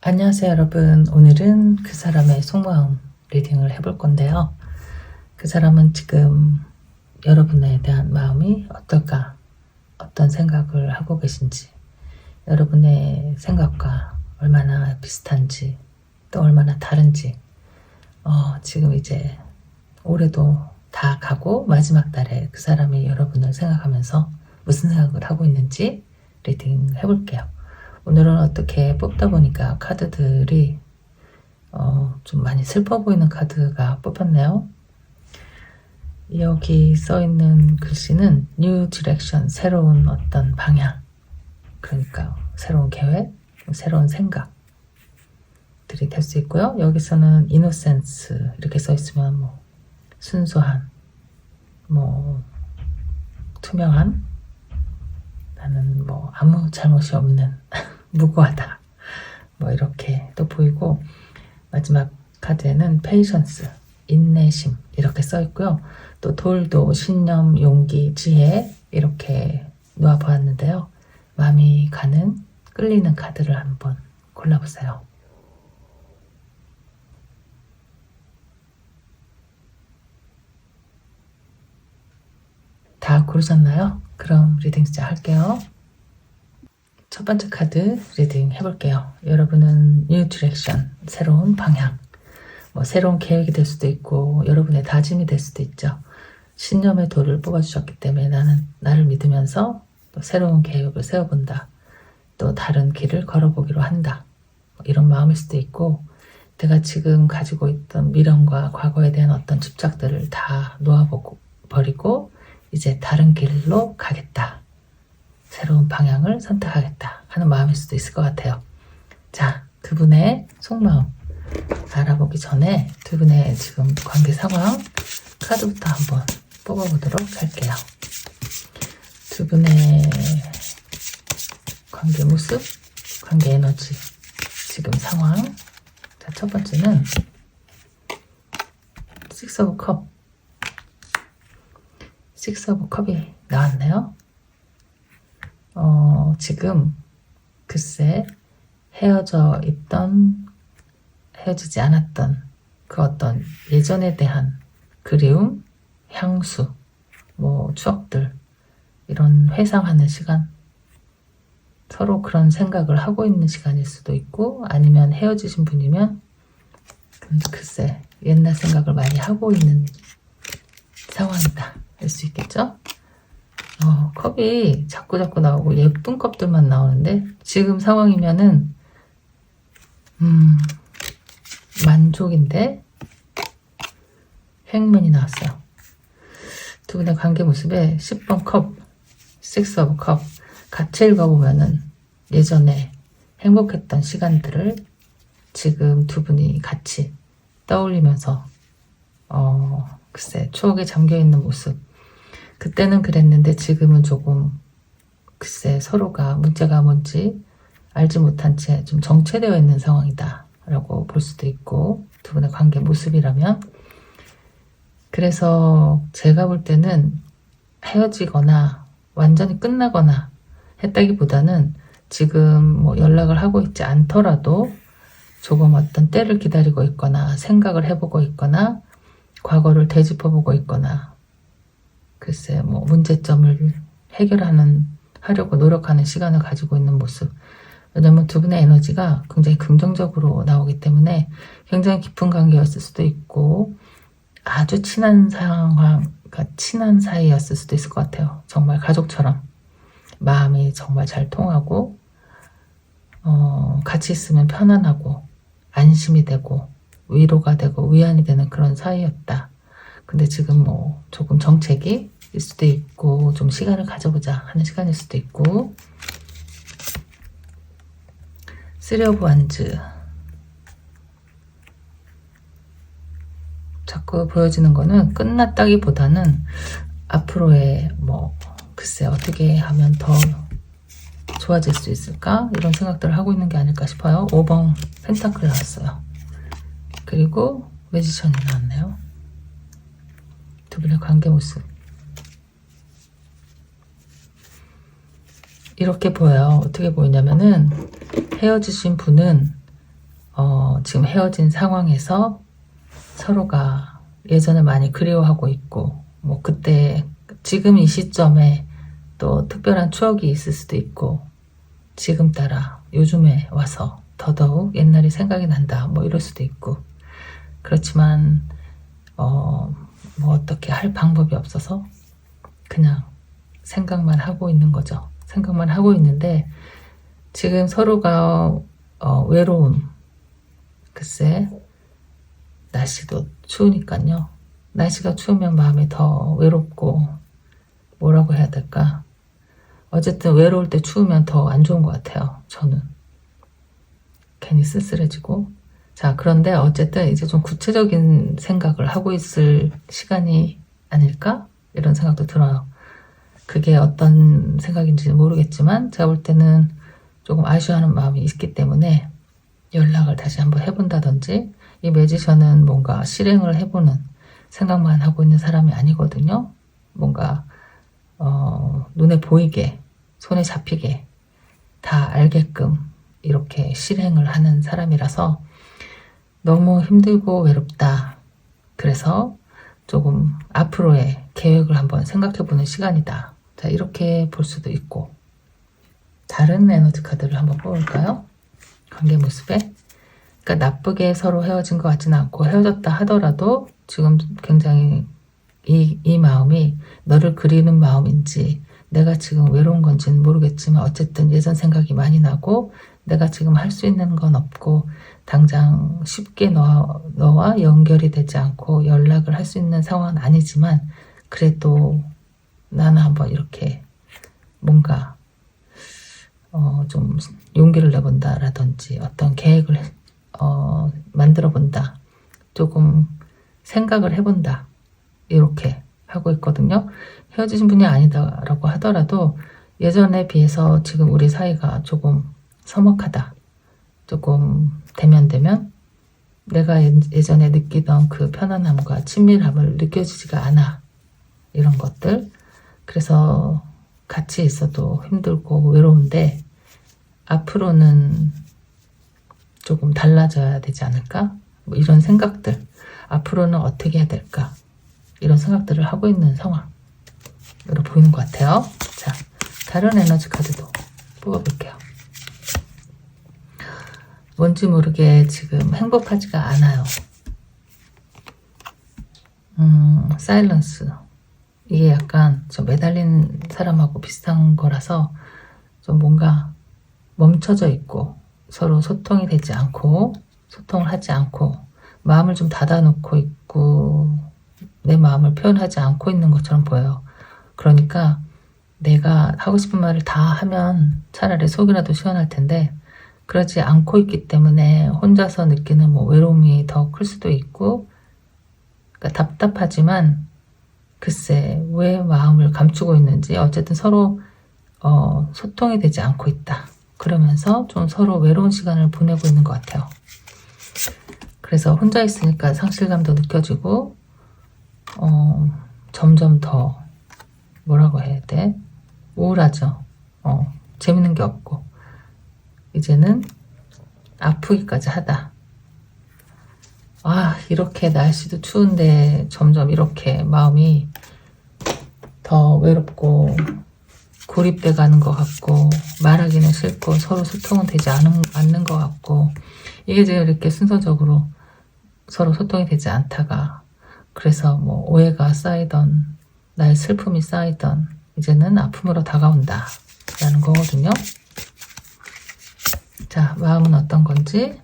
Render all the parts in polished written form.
안녕하세요 여러분. 오늘은 그 사람의 속마음 리딩을 해볼 건데요. 그 사람은 지금 여러분에 대한 마음이 어떨까? 어떤 생각을 하고 계신지, 여러분의 생각과 얼마나 비슷한지, 또 얼마나 다른지, 지금 이제 올해도 다 가고 마지막 달에 그 사람이 여러분을 생각하면서 무슨 생각을 하고 있는지 리딩 해볼게요. 오늘은 어떻게 뽑다 보니까 카드들이 좀 많이 슬퍼 보이는 카드가 뽑혔네요. 여기 써있는 글씨는 New Direction, 새로운 어떤 방향, 그러니까 새로운 계획, 새로운 생각들이 될 수 있고요. 여기서는 Innocence 이렇게 써있으면 뭐 순수한, 뭐 투명한, 나는 뭐 아무 잘못이 없는 무고하다, 뭐 이렇게 또 보이고, 마지막 카드에는 페이션스, 인내심 이렇게 써 있고요. 또 돌도 신념, 용기, 지혜 이렇게 놓아보았는데요. 마음이 가는, 끌리는 카드를 한번 골라보세요. 다 고르셨나요? 그럼 리딩 시작할게요. 첫 번째 카드 리딩 해볼게요. 여러분은 New Direction, 새로운 방향, 뭐 새로운 계획이 될 수도 있고 여러분의 다짐이 될 수도 있죠. 신념의 돌을 뽑아주셨기 때문에 나는 나를 믿으면서 또 새로운 계획을 세워본다. 또 다른 길을 걸어보기로 한다. 뭐 이런 마음일 수도 있고, 내가 지금 가지고 있던 미련과 과거에 대한 어떤 집착들을 다 놓아보고 버리고 이제 다른 길로 가겠다. 새로운 방향을 선택하겠다 하는 마음일 수도 있을 것 같아요. 자, 두 분의 속마음 알아보기 전에 두 분의 지금 관계 상황 카드부터 한번 뽑아보도록 할게요. 두 분의 관계 모습, 관계 에너지, 지금 상황. 자, 첫 번째는 Six of Cup. Six of Cup이 나왔네요. 지금 글쎄 헤어져 있던, 헤어지지 않았던 그 어떤 예전에 대한 그리움, 향수, 뭐 추억들, 이런 회상하는 시간, 서로 그런 생각을 하고 있는 시간일 수도 있고, 아니면 헤어지신 분이면 글쎄 옛날 생각을 많이 하고 있는 상황이다 할 수 있겠죠. 컵이 자꾸 나오고 예쁜 컵들만 나오는데, 지금 상황이면은 만족인데 행문이 나왔어요. 두 분의 관계 모습에 10번 컵, 6 of cup 같이 읽어보면은 예전에 행복했던 시간들을 지금 두 분이 같이 떠올리면서 글쎄 추억에 잠겨있는 모습, 그때는 그랬는데 지금은 조금 글쎄 서로가 문제가 뭔지 알지 못한 채 좀 정체되어 있는 상황이다 라고 볼 수도 있고, 두 분의 관계 모습이라면. 그래서 제가 볼 때는 헤어지거나 완전히 끝나거나 했다기보다는 지금 뭐 연락을 하고 있지 않더라도 조금 어떤 때를 기다리고 있거나 생각을 해보고 있거나 과거를 되짚어보고 있거나, 글쎄 뭐 문제점을 하려고 노력하는 시간을 가지고 있는 모습. 왜냐면 두 분의 에너지가 굉장히 긍정적으로 나오기 때문에 굉장히 깊은 관계였을 수도 있고, 아주 친한 상황, 그러니까 친한 사이였을 수도 있을 것 같아요. 정말 가족처럼 마음이 정말 잘 통하고, 같이 있으면 편안하고 안심이 되고 위로가 되고 위안이 되는 그런 사이였다. 근데 지금 뭐 조금 정체기 일 수도 있고, 좀 시간을 가져보자 하는 시간일 수도 있고. 쓰리 오브 완즈. 자꾸 보여지는 거는 끝났다기보다는 앞으로의 뭐 글쎄 어떻게 하면 더 좋아질 수 있을까, 이런 생각들을 하고 있는 게 아닐까 싶어요. 5번 펜타클 나왔어요. 그리고 매지션이 나왔네요. 두 분의 관계 모습 이렇게 보여요. 어떻게 보이냐면은 헤어지신 분은 지금 헤어진 상황에서 서로가 예전을 많이 그리워하고 있고, 뭐 그때 지금 이 시점에 또 특별한 추억이 있을 수도 있고, 지금 따라 요즘에 와서 더더욱 옛날이 생각이 난다, 뭐 이럴 수도 있고. 그렇지만 뭐 어떻게 할 방법이 없어서 그냥 생각만 하고 있는 거죠. 생각만 하고 있는데 지금 서로가 외로움, 글쎄 날씨도 추우니까요. 날씨가 추우면 마음이 더 외롭고, 뭐라고 해야 될까, 어쨌든 외로울 때 추우면 더 안 좋은 것 같아요. 저는 괜히 쓸쓸해지고. 자, 그런데 어쨌든 이제 좀 구체적인 생각을 하고 있을 시간이 아닐까, 이런 생각도 들어요. 그게 어떤 생각인지는 모르겠지만 제가 볼 때는 조금 아쉬워하는 마음이 있기 때문에 연락을 다시 한번 해본다든지, 이 매지션은 뭔가 실행을 해보는 생각만 하고 있는 사람이 아니거든요. 뭔가 눈에 보이게, 손에 잡히게, 다 알게끔 이렇게 실행을 하는 사람이라서 너무 힘들고 외롭다. 그래서 조금 앞으로의 계획을 한번 생각해보는 시간이다. 자, 이렇게 볼 수도 있고. 다른 에너지 카드를 한번 뽑을까요? 관계 모습에. 그러니까 나쁘게 서로 헤어진 것 같지는 않고, 헤어졌다 하더라도 지금 굉장히 이 마음이 너를 그리는 마음인지 내가 지금 외로운 건지는 모르겠지만 어쨌든 예전 생각이 많이 나고, 내가 지금 할 수 있는 건 없고, 당장 쉽게 너와 연결이 되지 않고 연락을 할 수 있는 상황은 아니지만, 그래도 나는 한번 이렇게 뭔가 좀 용기를 내본다라든지 어떤 계획을 만들어 본다, 조금 생각을 해본다, 이렇게 하고 있거든요. 헤어지신 분이 아니다라고 하더라도 예전에 비해서 지금 우리 사이가 조금 서먹하다, 조금 대면대면 내가 예전에 느끼던 그 편안함과 친밀함을 느껴지지가 않아, 이런 것들. 그래서 같이 있어도 힘들고 외로운데 앞으로는 조금 달라져야 되지 않을까, 뭐 이런 생각들, 앞으로는 어떻게 해야 될까, 이런 생각들을 하고 있는 상황으로 보이는 것 같아요. 자, 다른 에너지 카드도 뽑아볼게요. 뭔지 모르게 지금 행복하지가 않아요. 사일런스. 이게 약간 좀 매달린 사람하고 비슷한 거라서 좀 뭔가 멈춰져 있고, 서로 소통이 되지 않고, 소통을 하지 않고, 마음을 좀 닫아놓고 있고, 내 마음을 표현하지 않고 있는 것처럼 보여요. 그러니까 내가 하고 싶은 말을 다 하면 차라리 속이라도 시원할 텐데, 그러지 않고 있기 때문에 혼자서 느끼는 뭐 외로움이 더 클 수도 있고, 그러니까 답답하지만 글쎄 왜 마음을 감추고 있는지, 어쨌든 서로 소통이 되지 않고 있다. 그러면서 좀 서로 외로운 시간을 보내고 있는 것 같아요. 그래서 혼자 있으니까 상실감도 느껴지고, 점점 더 뭐라고 해야 돼? 우울하죠. 재밌는 게 없고, 이제는 아프기까지 하다. 아, 이렇게 날씨도 추운데 점점 이렇게 마음이 더 외롭고 고립돼 가는 것 같고, 말하기는 싫고 서로 소통은 되지 않는 것 같고, 이게 지금 이렇게 순서적으로 서로 소통이 되지 않다가, 그래서 뭐 오해가 쌓이던, 나의 슬픔이 쌓이던 이제는 아픔으로 다가온다 라는 거거든요. 자, 마음은 어떤 건지.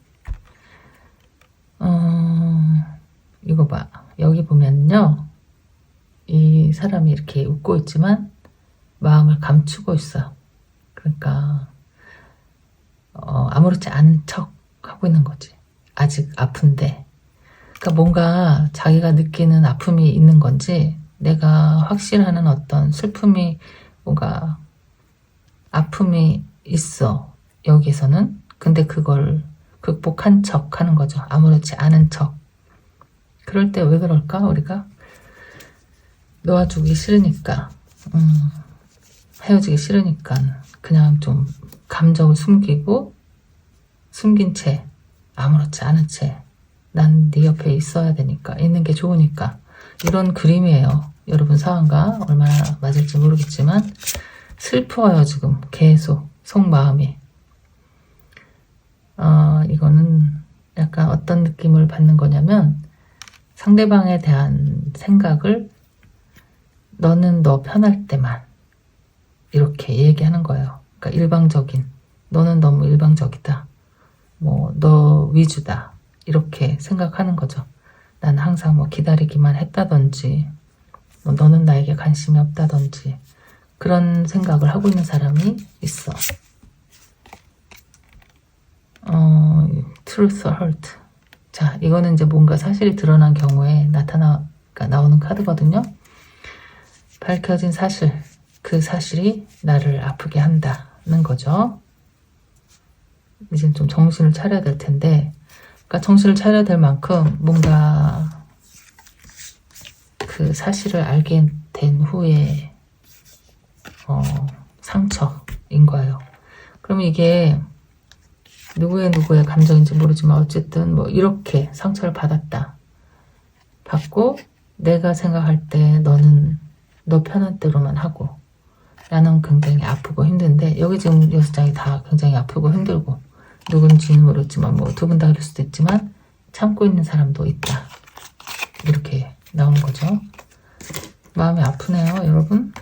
이거 봐. 여기 보면요, 이 사람이 이렇게 웃고 있지만 마음을 감추고 있어요. 그러니까 아무렇지 않은 척 하고 있는 거지. 아직 아픈데. 그러니까 뭔가 자기가 느끼는 아픔이 있는 건지, 내가 확실하는 어떤 슬픔이, 뭔가 아픔이 있어, 여기서는. 근데 그걸 극복한 척 하는 거죠. 아무렇지 않은 척. 그럴 때 왜 그럴까, 우리가? 놓아주기 싫으니까, 헤어지기 싫으니까 그냥 좀 감정을 숨기고, 숨긴 채 아무렇지 않은 채 난 네 옆에 있어야 되니까, 있는 게 좋으니까, 이런 그림이에요. 여러분 상황과 얼마나 맞을지 모르겠지만 슬퍼요. 지금 계속 속마음이. 이거는 약간 어떤 느낌을 받는 거냐면, 상대방에 대한 생각을 너는 너 편할 때만 이렇게 얘기하는 거예요. 그러니까 일방적인, 너는 너무 일방적이다, 뭐 너 위주다, 이렇게 생각하는 거죠. 나는 항상 뭐 기다리기만 했다든지, 뭐 너는 나에게 관심이 없다든지, 그런 생각을 하고 있는 사람이 있어. Truth or Hurt. 자, 이거는 이제 뭔가 사실이 드러난 경우에 나오는 카드거든요. 밝혀진 사실, 그 사실이 나를 아프게 한다는 거죠. 이제 좀 정신을 차려야 될 텐데, 그러니까 정신을 차려야 될 만큼 뭔가 그 사실을 알게 된 후에 상처인 거예요. 그러면 이게 누구의 감정인지 모르지만 어쨌든 뭐 이렇게 상처를 받고 내가 생각할 때 너는 너 편한 대로만 하고 나는 굉장히 아프고 힘든데, 여기 지금 6장이 다 굉장히 아프고 힘들고, 누군지는 모르겠지만 뭐 두 분 다 그럴 수도 있지만 참고 있는 사람도 있다, 이렇게 나오는 거죠. 마음이 아프네요, 여러분.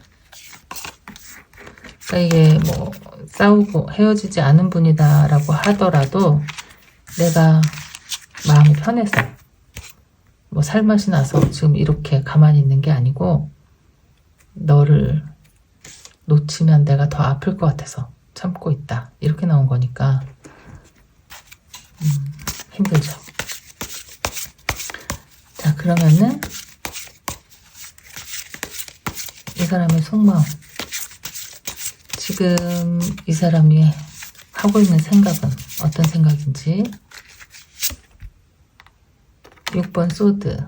그러니까 이게 뭐 싸우고 헤어지지 않은 분이다 라고 하더라도 내가 마음이 편해서 뭐 살맛이 나서 지금 이렇게 가만히 있는 게 아니고, 너를 놓치면 내가 더 아플 것 같아서 참고 있다, 이렇게 나온 거니까 힘들죠. 자, 그러면은 이 사람의 속마음, 지금 이 사람이 하고 있는 생각은 어떤 생각인지. 6번 소드,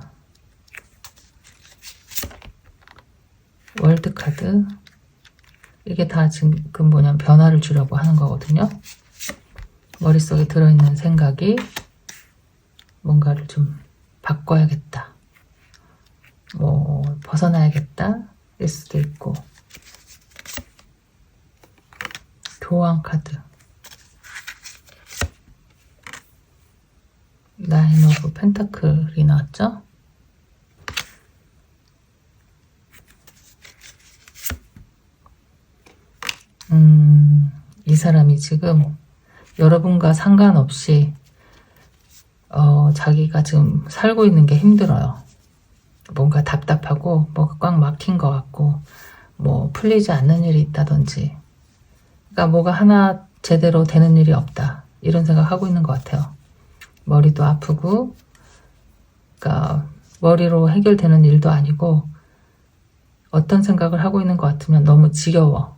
월드카드. 이게 다 지금 뭐냐면 변화를 주려고 하는 거거든요. 머릿속에 들어있는 생각이 뭔가를 좀 바꿔야겠다, 뭐 벗어나야겠다 일 수도 있고. 교황 카드, 나인 오브 펜타클이 나왔죠. 이 사람이 지금 여러분과 상관없이 자기가 지금 살고 있는 게 힘들어요. 뭔가 답답하고 뭐가 꽉 막힌 것 같고 뭐 풀리지 않는 일이 있다든지, 그러니까 뭐가 하나 제대로 되는 일이 없다, 이런 생각하고 있는 것 같아요. 머리도 아프고, 그러니까 머리로 해결되는 일도 아니고, 어떤 생각을 하고 있는 것 같으면 너무 지겨워.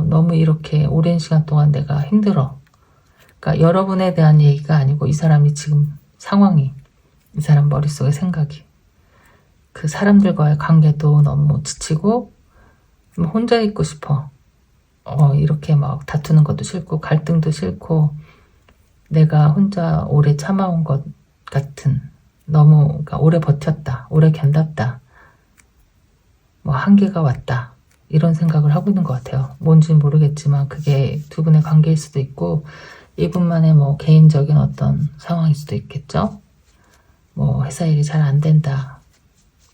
너무 이렇게 오랜 시간 동안 내가 힘들어. 그러니까 여러분에 대한 얘기가 아니고 이 사람이 지금 상황이, 이 사람 머릿속의 생각이, 그 사람들과의 관계도 너무 지치고 혼자 있고 싶어. 이렇게 막 다투는 것도 싫고 갈등도 싫고, 내가 혼자 오래 참아온 것 같은, 너무 그러니까 오래 버텼다, 오래 견뎠다, 뭐 한계가 왔다, 이런 생각을 하고 있는 것 같아요. 뭔지는 모르겠지만 그게 두 분의 관계일 수도 있고 이분만의 뭐 개인적인 어떤 상황일 수도 있겠죠. 뭐 회사 일이 잘 안 된다,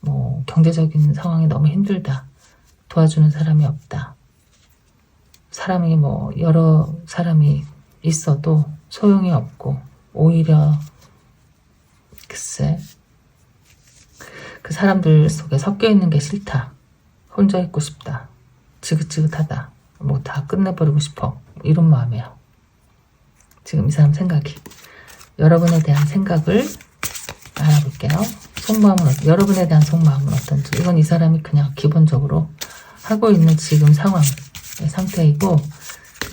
뭐 경제적인 상황이 너무 힘들다, 도와주는 사람이 없다, 사람이 뭐 여러 사람이 있어도 소용이 없고, 오히려 글쎄 그 사람들 속에 섞여 있는 게 싫다, 혼자 있고 싶다, 지긋지긋하다, 뭐 다 끝내버리고 싶어, 이런 마음이에요. 지금 이 사람 생각이. 여러분에 대한 생각을 알아볼게요. 속마음은 여러분에 대한 속마음은 어떤지. 이건 이 사람이 그냥 기본적으로 하고 있는 지금 상황의 상태이고,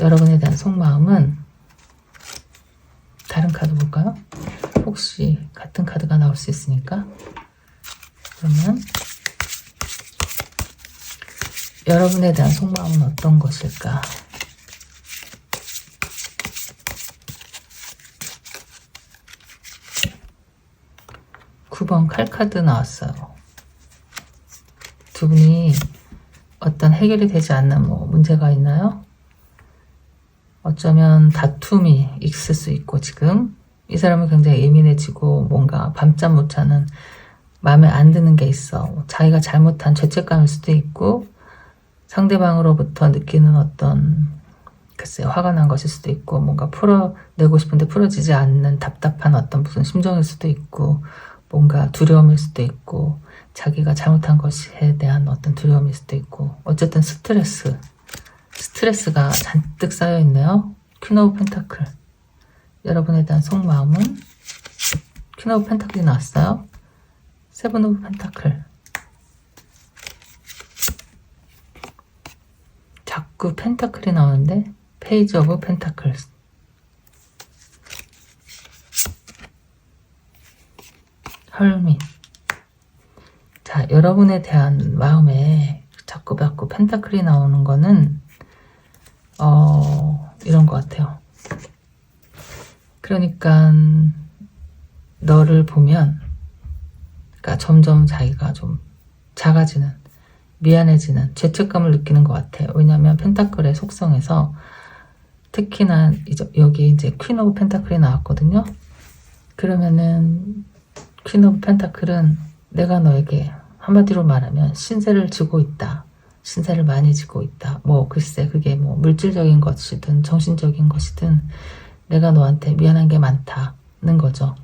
여러분에 대한 속마음은 다른 카드 볼까요? 혹시 같은 카드가 나올 수 있으니까. 그러면 여러분에 대한 속마음은 어떤 것일까? 9번 칼카드 나왔어요. 두 분이 어떤 해결이 되지 않는 뭐 문제가 있나요? 어쩌면 다툼이 있을 수 있고, 지금 이 사람은 굉장히 예민해지고 뭔가 밤잠 못 자는, 마음에 안 드는 게 있어. 자기가 잘못한 죄책감일 수도 있고, 상대방으로부터 느끼는 어떤, 글쎄 화가 난 것일 수도 있고, 뭔가 풀어내고 싶은데 풀어지지 않는 답답한 어떤 무슨 심정일 수도 있고, 뭔가 두려움일 수도 있고, 자기가 잘못한 것에 대한 어떤 두려움일 수도 있고, 어쨌든 스트레스가 잔뜩 쌓여있네요. 퀸 오브 펜타클. 여러분에 대한 속마음은 퀸 오브 펜타클이 나왔어요. 세븐 오브 펜타클. 자꾸 펜타클이 나오는데 페이지 오브 펜타클. 헐밋. 자, 여러분에 대한 마음에 자꾸 펜타클이 나오는 거는 이런 것 같아요. 그러니까 너를 보면, 그러니까 점점 자기가 좀 작아지는, 미안해지는, 죄책감을 느끼는 것 같아요. 왜냐하면 펜타클의 속성에서 특히나 여기 이제 퀸 오브 펜타클이 나왔거든요. 그러면은 퀸 오브 펜타클은 내가 너에게 한마디로 말하면 신세를 지고 있다. 신세를 많이 지고 있다. 뭐 글쎄 그게 뭐 물질적인 것이든 정신적인 것이든 내가 너한테 미안한 게 많다는 거죠.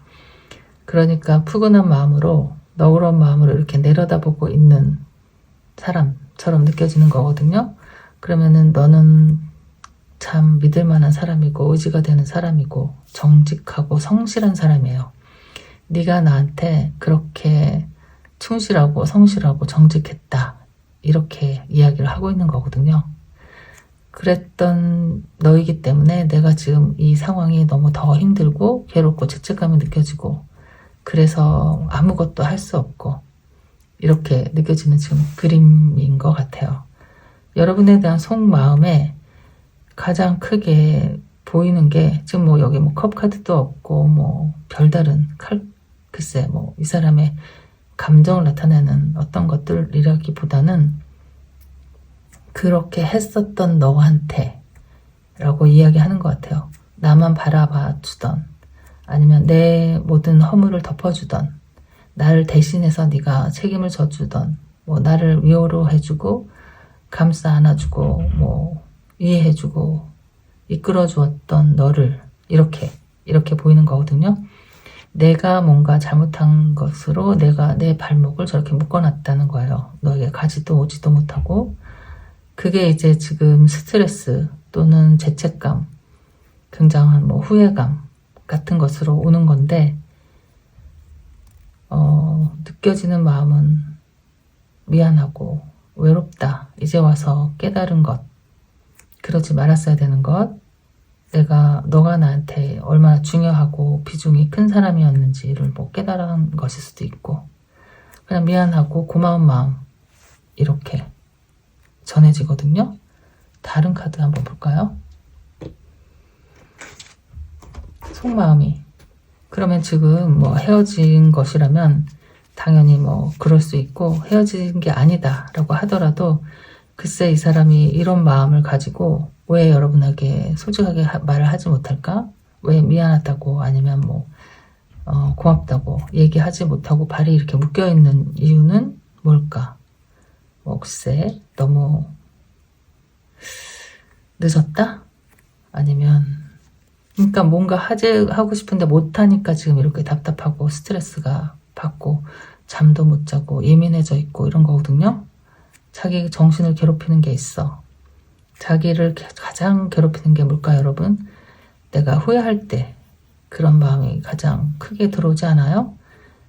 그러니까 푸근한 마음으로, 너그러운 마음으로 이렇게 내려다보고 있는 사람처럼 느껴지는 거거든요. 그러면은 너는 참 믿을 만한 사람이고 의지가 되는 사람이고 정직하고 성실한 사람이에요. 네가 나한테 그렇게 충실하고 성실하고 정직했다, 이렇게 이야기를 하고 있는 거거든요. 그랬던 너이기 때문에 내가 지금 이 상황이 너무 더 힘들고 괴롭고 죄책감이 느껴지고, 그래서 아무것도 할 수 없고 이렇게 느껴지는 지금 그림인 것 같아요. 여러분에 대한 속마음에 가장 크게 보이는 게 지금 뭐 여기 뭐 컵 카드도 없고 뭐 별다른 글쎄 뭐 이 사람의 감정을 나타내는 어떤 것들이라기보다는 그렇게 했었던 너한테 라고 이야기하는 것 같아요. 나만 바라봐 주던, 아니면 내 모든 허물을 덮어주던, 나를 대신해서 네가 책임을 져주던, 뭐 나를 위로해주고 감싸 안아주고 뭐 이해해주고 이끌어주었던 너를 이렇게 보이는 거거든요. 내가 뭔가 잘못한 것으로 내가 내 발목을 저렇게 묶어놨다는 거예요. 너에게 가지도 오지도 못하고. 그게 이제 지금 스트레스 또는 죄책감, 굉장한 뭐 후회감 같은 것으로 오는 건데, 느껴지는 마음은 미안하고 외롭다. 이제 와서 깨달은 것, 그러지 말았어야 되는 것, 너가 나한테 얼마나 중요하고 비중이 큰 사람이었는지를 뭐 깨달은 것일 수도 있고, 그냥 미안하고 고마운 마음, 이렇게 전해지거든요. 다른 카드 한번 볼까요? 속마음이. 그러면 지금 뭐 헤어진 것이라면 당연히 뭐 그럴 수 있고, 헤어진 게 아니다 라고 하더라도 글쎄 이 사람이 이런 마음을 가지고 왜 여러분에게 솔직하게 말을 하지 못할까? 왜 미안하다고 아니면 뭐 고맙다고 얘기하지 못하고 발이 이렇게 묶여있는 이유는 뭘까? 뭐 글쎄 너무 늦었다? 아니면 그러니까 뭔가 하고 싶은데 못하니까 지금 이렇게 답답하고 스트레스가 받고 잠도 못 자고 예민해져 있고 이런 거거든요. 자기 정신을 괴롭히는 게 있어. 자기를 가장 괴롭히는 게 뭘까 여러분? 내가 후회할 때 그런 마음이 가장 크게 들어오지 않아요?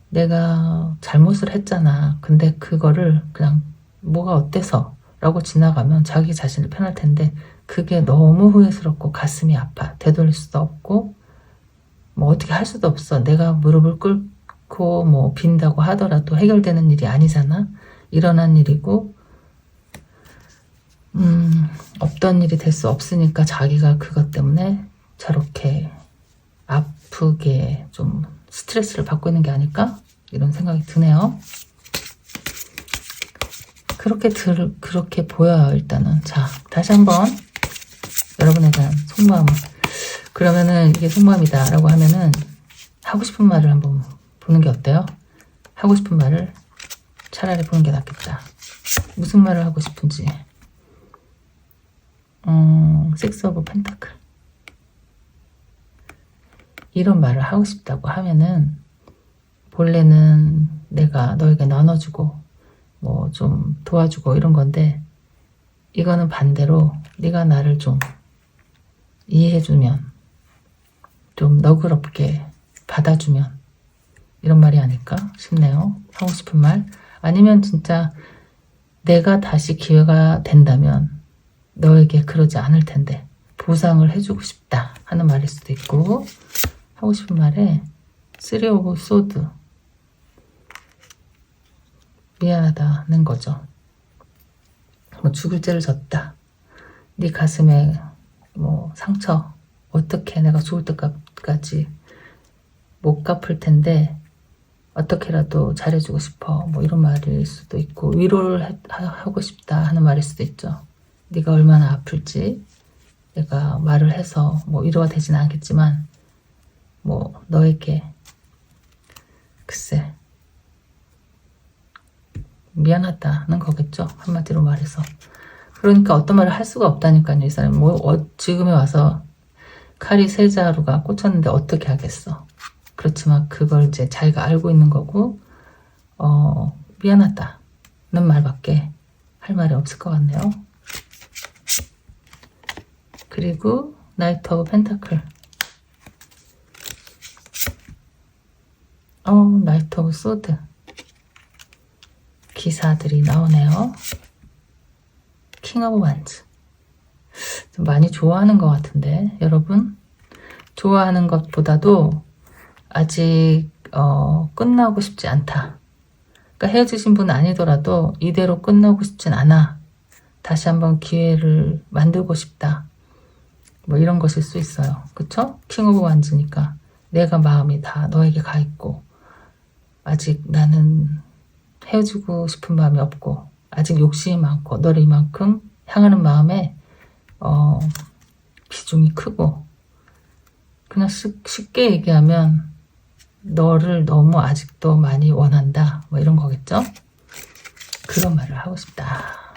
내가 잘못을 했잖아. 근데 그거를 그냥 뭐가 어때서 라고 지나가면 자기 자신을 편할 텐데, 그게 너무 후회스럽고 가슴이 아파. 되돌릴 수도 없고 뭐 어떻게 할 수도 없어. 내가 무릎을 꿇고 뭐 빈다고 하더라도 해결되는 일이 아니잖아. 일어난 일이고 없던 일이 될 수 없으니까 자기가 그것 때문에 저렇게 아프게 좀 스트레스를 받고 있는 게 아닐까? 이런 생각이 드네요. 그렇게 보여요, 일단은. 자, 다시 한번 여러분에 대한 속마음을. 그러면은 이게 속마음이다 라고 하면은 하고 싶은 말을 한번 보는 게 어때요? 하고 싶은 말을 차라리 보는 게 낫겠다. 무슨 말을 하고 싶은지. 식스 오브 펜타클. 이런 말을 하고 싶다고 하면은 본래는 내가 너에게 나눠주고 뭐 좀 도와주고 이런 건데, 이거는 반대로 네가 나를 좀 이해해주면, 좀 너그럽게 받아주면, 이런 말이 아닐까 싶네요. 하고 싶은 말. 아니면 진짜 내가 다시 기회가 된다면 너에게 그러지 않을 텐데 보상을 해주고 싶다 하는 말일 수도 있고, 하고 싶은 말에 쓰리 오브 소드, 미안하다는 거죠. 뭐 죽을 죄를 졌다, 네 가슴에 뭐 상처 어떻게 내가 죽을 때까지 못 갚을 텐데 어떻게라도 잘해주고 싶어, 뭐 이런 말일 수도 있고, 위로를 하고 싶다 하는 말일 수도 있죠. 네가 얼마나 아플지 내가 말을 해서 뭐 위로가 되지는 않겠지만 뭐 너에게 글쎄 미안하다는 거겠죠, 한마디로 말해서. 그러니까 어떤 말을 할 수가 없다니까요. 이 사람이 뭐 지금에 와서 칼이 세 자루가 꽂혔는데 어떻게 하겠어. 그렇지만 그걸 이제 자기가 알고 있는 거고, 미안하다는 말밖에 할 말이 없을 것 같네요. 그리고 나이트 오브 펜타클. 나이트 오브 소드. 기사들이 나오네요. 킹 오브 완즈. 좀 많이 좋아하는 것 같은데 여러분, 좋아하는 것보다도 아직 끝나고 싶지 않다. 그러니까 헤어지신 분 아니더라도 이대로 끝나고 싶진 않아. 다시 한번 기회를 만들고 싶다. 뭐 이런 것일 수 있어요. 그쵸? 킹 오브 완즈니까 내가 마음이 다 너에게 가 있고, 아직 나는 헤어지고 싶은 마음이 없고, 아직 욕심이 많고, 너를 이만큼 향하는 마음에 비중이 크고, 그냥 쉽게 얘기하면 너를 너무 아직도 많이 원한다, 뭐 이런 거겠죠? 그런 말을 하고 싶다.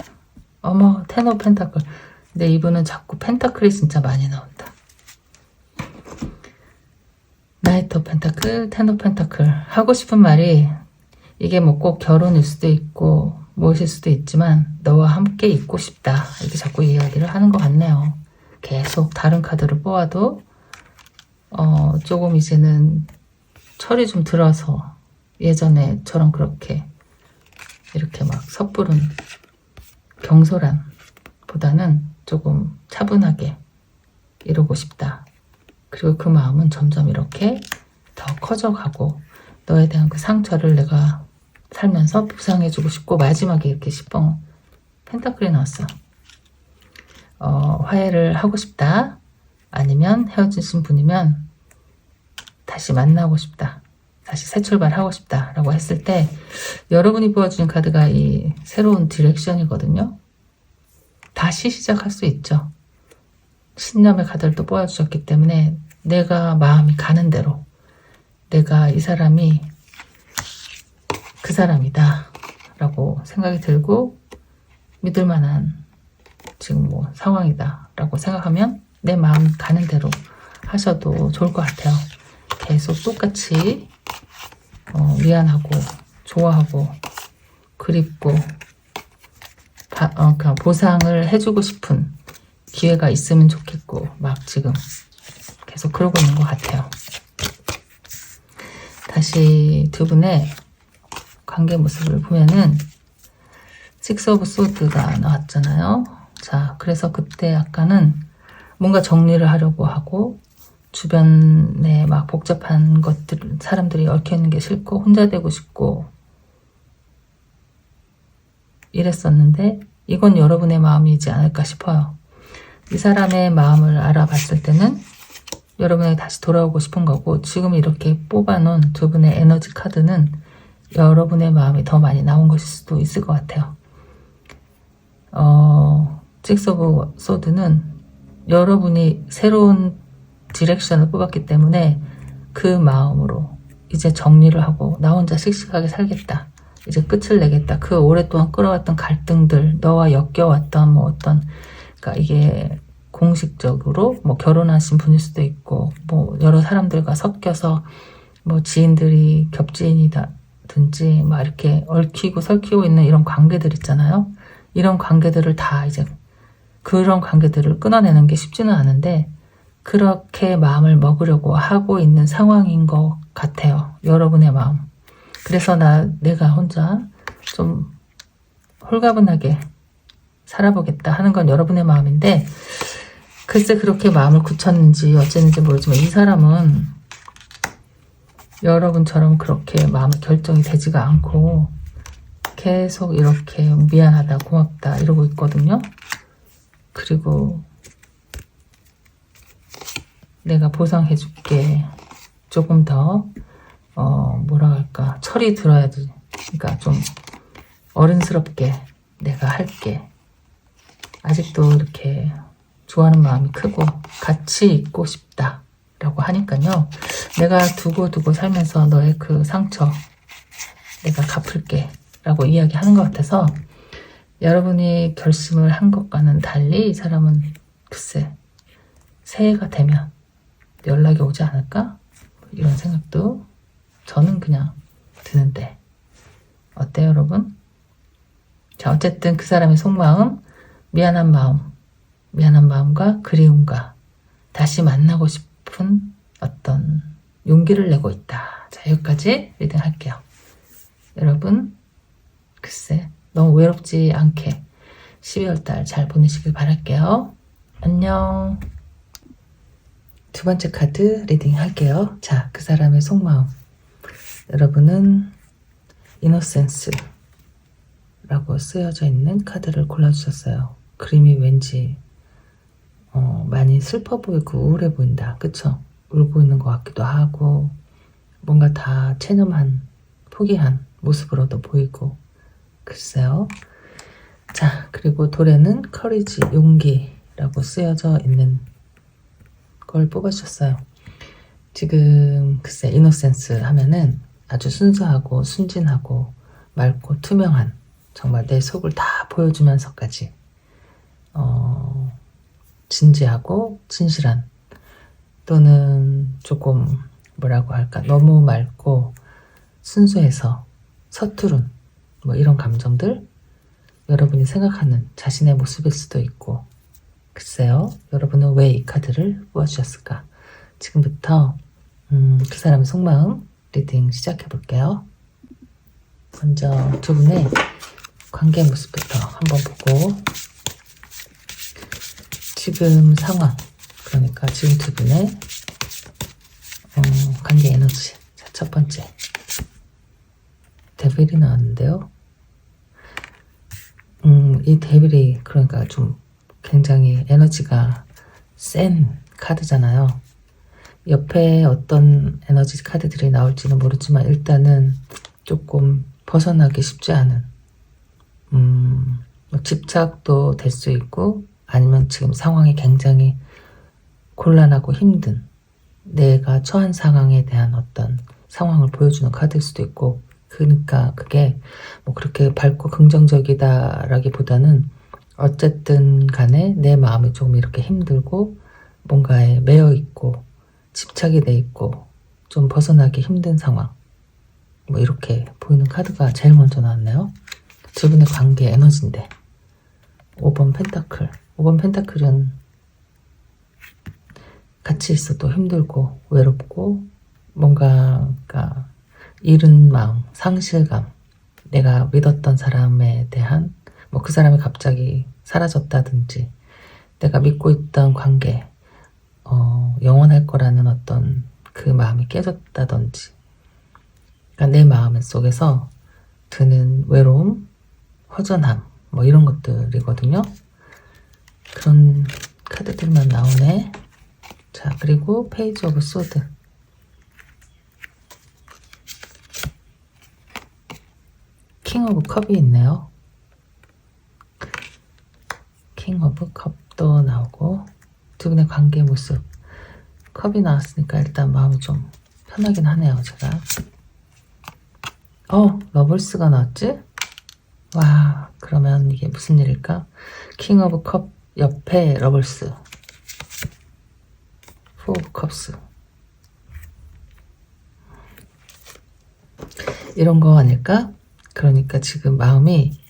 어머, 텐 오브 펜타클. 근데 이분은 자꾸 펜타클이 진짜 많이 나온다. 나이트 오브 펜타클, 텐 오브 펜타클. 하고 싶은 말이, 이게 뭐 꼭 결혼일 수도 있고 무엇일 수도 있지만 너와 함께 있고 싶다, 이렇게 자꾸 이야기를 하는 것 같네요. 계속 다른 카드를 뽑아도 조금 이제는 철이 좀 들어서 예전에처럼 그렇게 이렇게 막 섣부른 경솔한 보다는 조금 차분하게 이루고 싶다. 그리고 그 마음은 점점 이렇게 더 커져가고, 너에 대한 그 상처를 내가 살면서 보상해주고 싶고, 마지막에 이렇게 10번 펜타클이 나왔어. 화해를 하고 싶다, 아니면 헤어지신 분이면 다시 만나고 싶다, 다시 새 출발하고 싶다 라고 했을 때, 여러분이 보여주는 카드가 이 새로운 디렉션이거든요. 다시 시작할 수 있죠. 신념의 카드를 또 뽑아주셨기 때문에 내가 마음이 가는 대로, 내가 이 사람이 그 사람이다 라고 생각이 들고 믿을 만한 지금 뭐 상황이다 라고 생각하면 내 마음 가는 대로 하셔도 좋을 것 같아요. 계속 똑같이 미안하고 좋아하고 그립고 그러니까 보상을 해주고 싶은 기회가 있으면 좋겠고, 막 지금 계속 그러고 있는 것 같아요. 다시 두 분의 관계 모습을 보면은 식스 오브 소드가 나왔잖아요. 자, 그래서 그때 약간은 뭔가 정리를 하려고 하고, 주변에 막 복잡한 것들, 사람들이 얽혀있는 게 싫고 혼자 되고 싶고 이랬었는데, 이건 여러분의 마음이지 않을까 싶어요. 이 사람의 마음을 알아봤을 때는 여러분에게 다시 돌아오고 싶은 거고, 지금 이렇게 뽑아놓은 두 분의 에너지 카드는 여러분의 마음이 더 많이 나온 것일 수도 있을 것 같아요. 식스 오브 소드는 여러분이 새로운 디렉션을 뽑았기 때문에 그 마음으로 이제 정리를 하고 나 혼자 씩씩하게 살겠다. 이제 끝을 내겠다. 그 오랫동안 끌어왔던 갈등들, 너와 엮여왔던 뭐 어떤, 그러니까 이게 공식적으로 뭐 결혼하신 분일 수도 있고 뭐 여러 사람들과 섞여서 뭐 지인들이 겹지인이다든지 막 이렇게 얽히고 설키고 있는 이런 관계들 있잖아요. 이런 관계들을 다 이제 그런 관계들을 끊어내는 게 쉽지는 않은데 그렇게 마음을 먹으려고 하고 있는 상황인 것 같아요. 여러분의 마음. 그래서 내가 혼자 좀 홀가분하게 살아보겠다 하는 건 여러분의 마음인데 글쎄 그렇게 마음을 굳혔는지 어쨌는지 모르지만 이 사람은 여러분처럼 그렇게 마음의 결정이 되지가 않고 계속 이렇게 미안하다 고맙다 이러고 있거든요. 그리고 내가 보상해줄게. 조금 더 뭐라 할까 철이 들어야지. 그러니까 좀 어른스럽게 내가 할게. 아직도 이렇게 좋아하는 마음이 크고 같이 있고 싶다 라고 하니까요. 내가 두고 살면서 너의 그 상처 내가 갚을게 라고 이야기하는 것 같아서 여러분이 결심을 한 것과는 달리 이 사람은 글쎄 새해가 되면 연락이 오지 않을까? 이런 생각도 저는 그냥 드는데 어때요 여러분? 자 어쨌든 그 사람의 속마음 미안한 마음과 그리움과 다시 만나고 싶은 어떤 용기를 내고 있다. 자 여기까지 리딩 할게요. 여러분 글쎄 너무 외롭지 않게 12월달 잘 보내시길 바랄게요. 안녕. 두 번째 카드 리딩 할게요. 자, 그 사람의 속마음. 여러분은 이노센스라고 쓰여져 있는 카드를 골라주셨어요. 그림이 왠지 많이 슬퍼 보이고 우울해 보인다. 그쵸? 울고 있는 것 같기도 하고 뭔가 다 체념한, 포기한 모습으로도 보이고 글쎄요. 자, 그리고 돌에는 커리지, 용기라고 쓰여져 있는 걸 뽑아주셨어요. 지금 글쎄 이노센스 하면은 아주 순수하고 순진하고 맑고 투명한 정말 내 속을 다 보여주면서까지 진지하고 진실한 또는 조금 뭐라고 할까 너무 맑고 순수해서 서투른 뭐 이런 감정들 여러분이 생각하는 자신의 모습일 수도 있고 글쎄요 여러분은 왜 이 카드를 뽑아주셨을까. 지금부터 그 사람의 속마음 리딩 시작해 볼게요. 먼저 두 분의 관계 모습부터 한번 보고 지금 상황 그러니까 지금 두 분의 관계 에너지. 자, 첫 번째 데빌이 나왔는데요. 이 데빌이 그러니까 좀 굉장히 에너지가 센 카드잖아요. 옆에 어떤 에너지 카드들이 나올지는 모르지만 일단은 조금 벗어나기 쉽지 않은 뭐 집착도 될 수 있고 아니면 지금 상황이 굉장히 곤란하고 힘든 내가 처한 상황에 대한 어떤 상황을 보여주는 카드일 수도 있고 그러니까 그게 뭐 그렇게 밝고 긍정적이다라기보다는 어쨌든 간에 내 마음이 조금 이렇게 힘들고 뭔가에 매여 있고 집착이 돼 있고 좀 벗어나기 힘든 상황 뭐 이렇게 보이는 카드가 제일 먼저 나왔네요. 두 분의 관계 에너지인데 5번 펜타클 5번 펜타클은 같이 있어도 힘들고 외롭고 뭔가 그러니까 잃은 마음, 상실감 내가 믿었던 사람에 대한 뭐 그 사람이 갑자기 사라졌다든지 내가 믿고 있던 관계 영원할 거라는 어떤 그 마음이 깨졌다든지 그러니까 내 마음 속에서 드는 외로움, 허전함 뭐 이런 것들이거든요. 그런 카드들만 나오네. 자 그리고 페이지 오브 소드 킹 오브 컵이 있네요. 킹 오브 컵도 나오고 두 분의 관계 모습. 컵이 나왔으니까 일단 마음이 좀 편하긴 하네요, 제가. 러블스가 나왔지? 와, 그러면 이게 무슨 일일까? 킹 오브 컵 옆에 러블스. 포 오브 컵스. 이런 거 아닐까? 그러니까 지금 마음이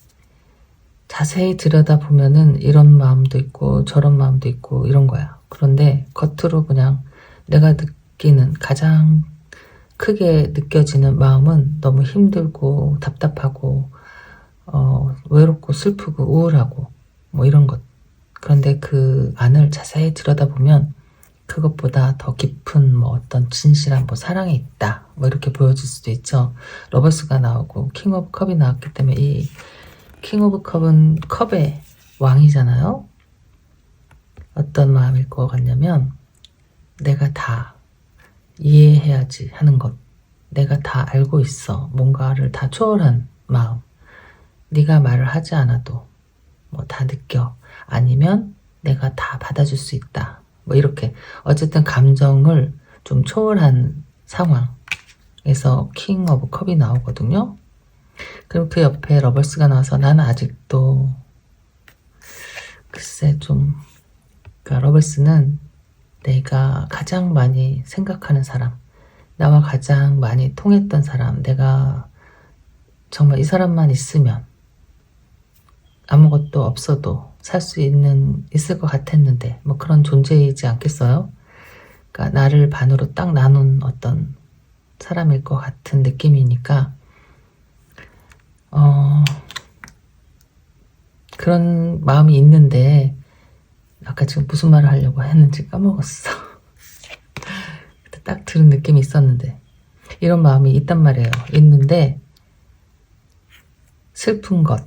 자세히 들여다보면은 이런 마음도 있고 저런 마음도 있고 이런 거야. 그런데 겉으로 그냥 내가 느끼는 가장 크게 느껴지는 마음은 너무 힘들고 답답하고 외롭고 슬프고 우울하고 뭐 이런 것. 그런데 그 안을 자세히 들여다보면 그것보다 더 깊은 뭐 어떤 진실한 뭐 사랑이 있다 뭐 이렇게 보여질 수도 있죠. 러버스가 나오고 킹 오브 컵이 나왔기 때문에 이 킹 오브 컵은 컵의 왕이잖아요. 어떤 마음일 것 같냐면 내가 다 이해해야지 하는 것. 내가 다 알고 있어. 뭔가를 다 초월한 마음. 네가 말을 하지 않아도 뭐 다 느껴. 아니면 내가 다 받아줄 수 있다. 뭐 이렇게 어쨌든 감정을 좀 초월한 상황에서 킹 오브 컵이 나오거든요. 그리고 그 옆에 러버스가 나와서 나는 아직도 글쎄 좀 그러니까 러버스는 내가 가장 많이 생각하는 사람, 나와 가장 많이 통했던 사람, 내가 정말 이 사람만 있으면 아무것도 없어도 살 수 있을 것 같았는데 뭐 그런 존재이지 않겠어요? 그러니까 나를 반으로 딱 나눈 어떤 사람일 것 같은 느낌이니까 그런 마음이 있는데 아까 지금 무슨 말을 하려고 했는지 까먹었어. 딱 들은 느낌이 있었는데 이런 마음이 있단 말이에요. 있는데 슬픈 것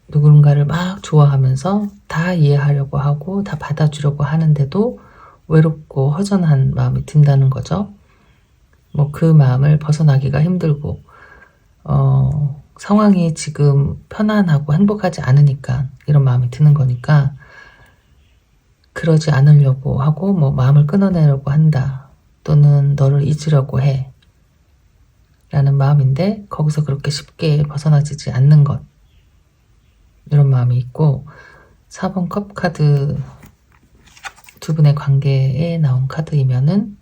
누군가를 막 좋아하면서 다 이해하려고 하고 다 받아주려고 하는데도 외롭고 허전한 마음이 든다는 거죠. 뭐 그 마음을 벗어나기가 힘들고 상황이 지금 편안하고 행복하지 않으니까 이런 마음이 드는 거니까 그러지 않으려고 하고 뭐 마음을 끊어내려고 한다. 또는 너를 잊으려고 해. 라는 마음인데 거기서 그렇게 쉽게 벗어나지지 않는 것. 이런 마음이 있고 4번 컵 카드 두 분의 관계에 나온 카드이면은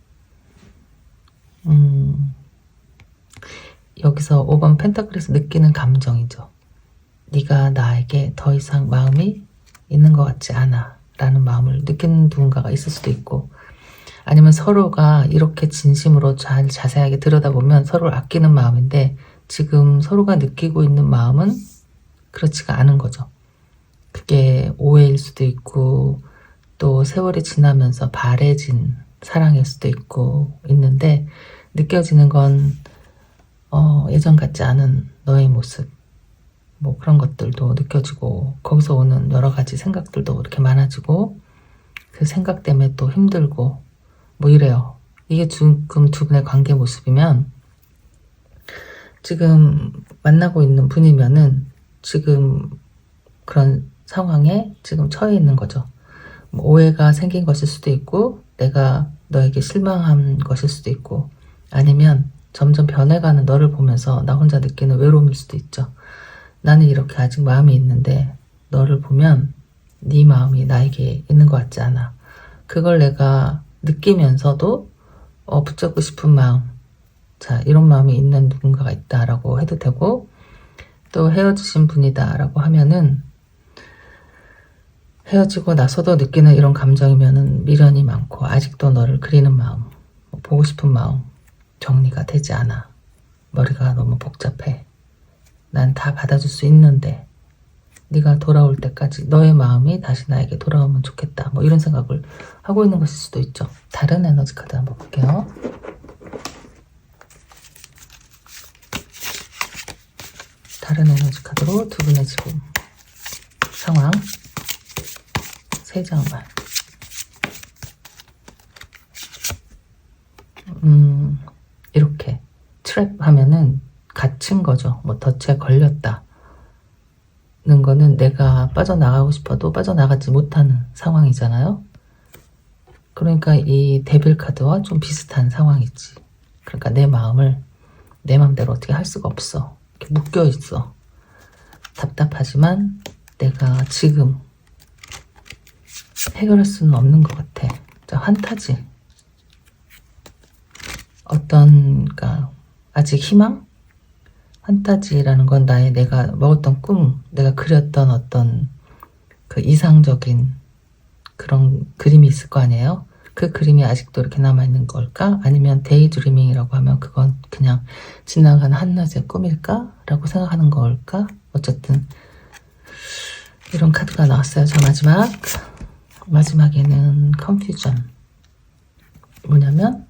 여기서 5번 펜타클에서 느끼는 감정이죠. 네가 나에게 더 이상 마음이 있는 것 같지 않아 라는 마음을 느끼는 누군가가 있을 수도 있고 아니면 서로가 이렇게 진심으로 잘 자세하게 들여다보면 서로를 아끼는 마음인데 지금 서로가 느끼고 있는 마음은 그렇지가 않은 거죠. 그게 오해일 수도 있고 또 세월이 지나면서 바래진 사랑일 수도 있고 있는데 느껴지는 건 예전 같지 않은 너의 모습 뭐 그런 것들도 느껴지고 거기서 오는 여러 가지 생각들도 이렇게 많아지고 그 생각 때문에 또 힘들고 뭐 이래요. 이게 지금 두 분의 관계 모습이면 지금 만나고 있는 분이면은 지금 그런 상황에 지금 처해 있는 거죠. 뭐 오해가 생긴 것일 수도 있고 내가 너에게 실망한 것일 수도 있고 아니면 점점 변해가는 너를 보면서 나 혼자 느끼는 외로움일 수도 있죠. 나는 이렇게 아직 마음이 있는데 너를 보면 네 마음이 나에게 있는 것 같지 않아. 그걸 내가 느끼면서도 붙잡고 싶은 마음 자 이런 마음이 있는 누군가가 있다라고 해도 되고 또 헤어지신 분이다 라고 하면은 헤어지고 나서도 느끼는 이런 감정이면은 미련이 많고 아직도 너를 그리는 마음 보고 싶은 마음 정리가 되지 않아. 머리가 너무 복잡해. 난 다 받아줄 수 있는데 네가 돌아올 때까지 너의 마음이 다시 나에게 돌아오면 좋겠다. 뭐 이런 생각을 하고 있는 것일 수도 있죠. 다른 에너지 카드 한번 볼게요. 다른 에너지 카드로 두 분의 지금 상황 3장만 이렇게 트랩 하면은 갇힌 거죠. 뭐 덫에 걸렸다는 거는 내가 빠져나가고 싶어도 빠져나가지 못하는 상황이잖아요. 그러니까 이 데빌 카드와 좀 비슷한 상황이지. 그러니까 내 마음을 내 맘대로 어떻게 할 수가 없어. 이렇게 묶여 있어. 답답하지만 내가 지금 해결할 수는 없는 것 같아. 환타지. 그러니까 아직 희망? 환타지라는 건 내가 먹었던 꿈, 내가 그렸던 어떤 그 이상적인 그런 그림이 있을 거 아니에요? 그 그림이 아직도 이렇게 남아있는 걸까? 아니면 데이드리밍이라고 하면 그건 그냥 지나간 한낮의 꿈일까? 라고 생각하는 걸까? 어쨌든 이런 카드가 나왔어요. 저 마지막에는 컨퓨전. 뭐냐면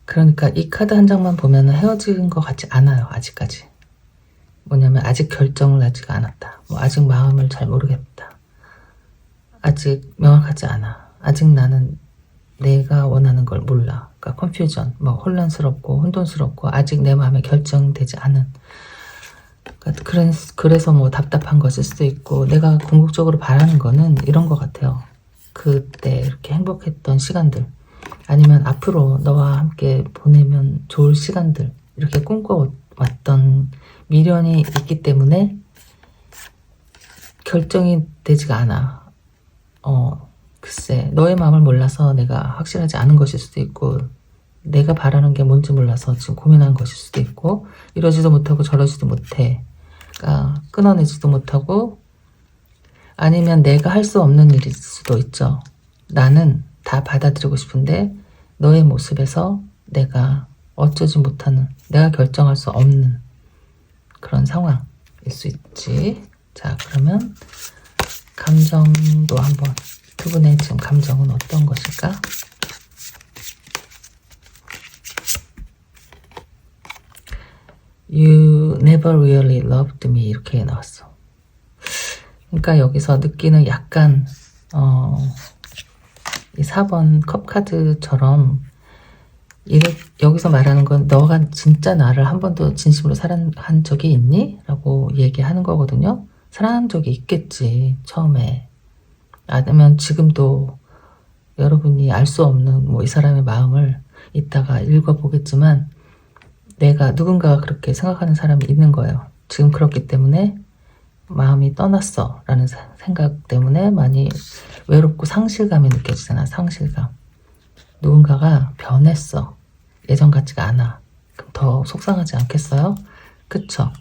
그러니까 이 카드 한 장만 보면 헤어진 것 같지 않아요. 아직까지. 뭐냐면 아직 결정을 하지가 않았다. 뭐 아직 마음을 잘 모르겠다. 아직 명확하지 않아. 아직 나는 내가 원하는 걸 몰라. 그러니까 컨퓨전, 뭐 혼란스럽고 혼돈스럽고 아직 내 마음에 결정되지 않은. 그러니까 그래서 뭐 답답한 것일 수도 있고 내가 궁극적으로 바라는 거는 이런 것 같아요. 그때 이렇게 행복했던 시간들 아니면 앞으로 너와 함께 보내면 좋을 시간들 이렇게 꿈꿔왔던 미련이 있기 때문에 결정이 되지가 않아. 글쎄 너의 마음을 몰라서 내가 확실하지 않은 것일 수도 있고 내가 바라는 게 뭔지 몰라서 지금 고민하는 것일 수도 있고 이러지도 못하고 저러지도 못해. 그러니까 끊어내지도 못하고 아니면 내가 할 수 없는 일일 수도 있죠. 나는 다 받아들이고 싶은데 너의 모습에서 내가 어쩌지 못하는 내가 결정할 수 없는 그런 상황일 수 있지. 자 그러면 감정도 한번 두 분의 지금 감정은 어떤 것일까? You never really loved me 이렇게 나왔어. 그러니까 여기서 느끼는 약간 이 4번 컵 카드처럼 여기서 말하는 건 너가 진짜 나를 한 번도 진심으로 사랑한 적이 있니? 라고 얘기하는 거거든요. 사랑한 적이 있겠지 처음에. 아니면 지금도 여러분이 알 수 없는 뭐 이 사람의 마음을 이따가 읽어보겠지만 내가 누군가가 그렇게 생각하는 사람이 있는 거예요. 지금 그렇기 때문에 마음이 떠났어 라는 생각 때문에 많이 외롭고 상실감이 느껴지잖아. 상실감. 누군가가 변했어. 예전 같지가 않아. 그럼 더 속상하지 않겠어요? 그쵸?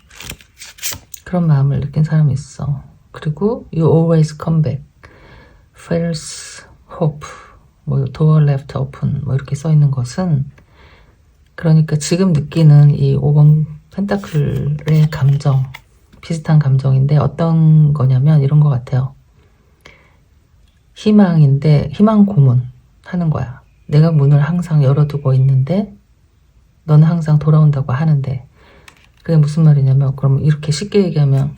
그런 마음을 느낀 사람이 있어. 그리고 You always come back. False hope. 뭐 door left open. 뭐 이렇게 써 있는 것은 그러니까 지금 느끼는 이 5번 펜타클의 감정 비슷한 감정인데 어떤 거냐면 이런 것 같아요. 희망인데 희망 고문 하는 거야. 내가 문을 항상 열어두고 있는데 너는 항상 돌아온다고 하는데 그게 무슨 말이냐면 그럼 이렇게 쉽게 얘기하면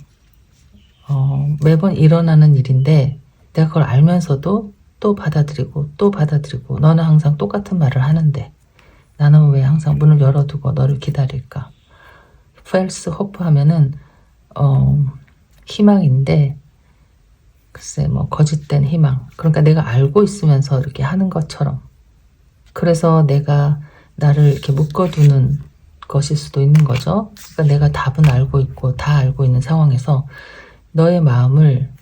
매번 일어나는 일인데 내가 그걸 알면서도 또 받아들이고 또 받아들이고 너는 항상 똑같은 말을 하는데 나는 왜 항상 문을 열어두고 너를 기다릴까? false hope 하면은 희망인데 글쎄 뭐 거짓된 희망. 그러니까 내가 알고 있으면서 이렇게 하는 것처럼. 그래서 내가 나를 이렇게 묶어두는 것일 수도 있는 거죠. 그러니까 내가 답은 알고 있고 다 알고 있는 상황에서 너의 마음을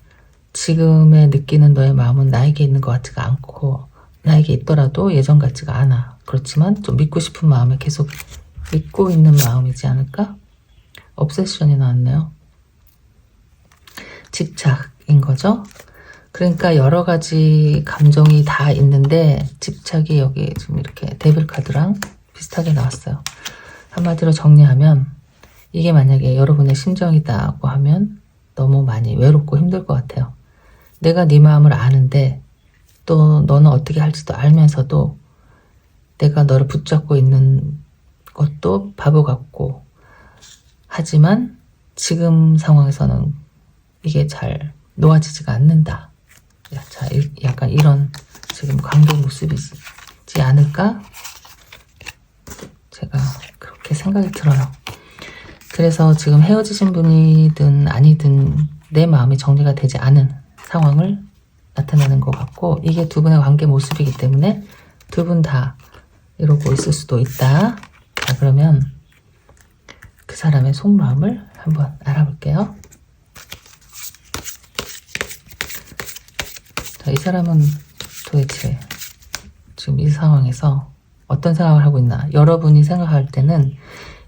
지금에 느끼는 너의 마음은 나에게 있는 것 같지가 않고 나에게 있더라도 예전 같지가 않아. 그렇지만 좀 믿고 싶은 마음에 계속 믿고 있는 마음이지 않을까? obsession이 나왔네요. 집착인 거죠. 그러니까 여러 가지 감정이 다 있는데 집착이 여기 지금 이렇게 데빌 카드랑 비슷하게 나왔어요. 한마디로 정리하면 이게 만약에 여러분의 심정이다고 하면 너무 많이 외롭고 힘들 것 같아요. 내가 네 마음을 아는데 또 너는 어떻게 할지도 알면서도 내가 너를 붙잡고 있는 것도 바보 같고 하지만 지금 상황에서는 이게 잘 놓아지지가 않는다. 자, 약간 이런 지금 관계 모습이지 않을까? 제가 그렇게 생각 생각이 들어요. 그래서 지금 헤어지신 분이든 아니든 내 마음이 정리가 되지 않은 상황을 나타내는 것 같고, 이게 두 분의 관계 모습이기 때문에 두 분 다 이러고 있을 수도 있다. 자, 그러면 그 사람의 속마음을 한번 알아볼게요. 자, 이 사람은 도대체 지금 이 상황에서 어떤 생각을 하고 있나. 여러분이 생각할 때는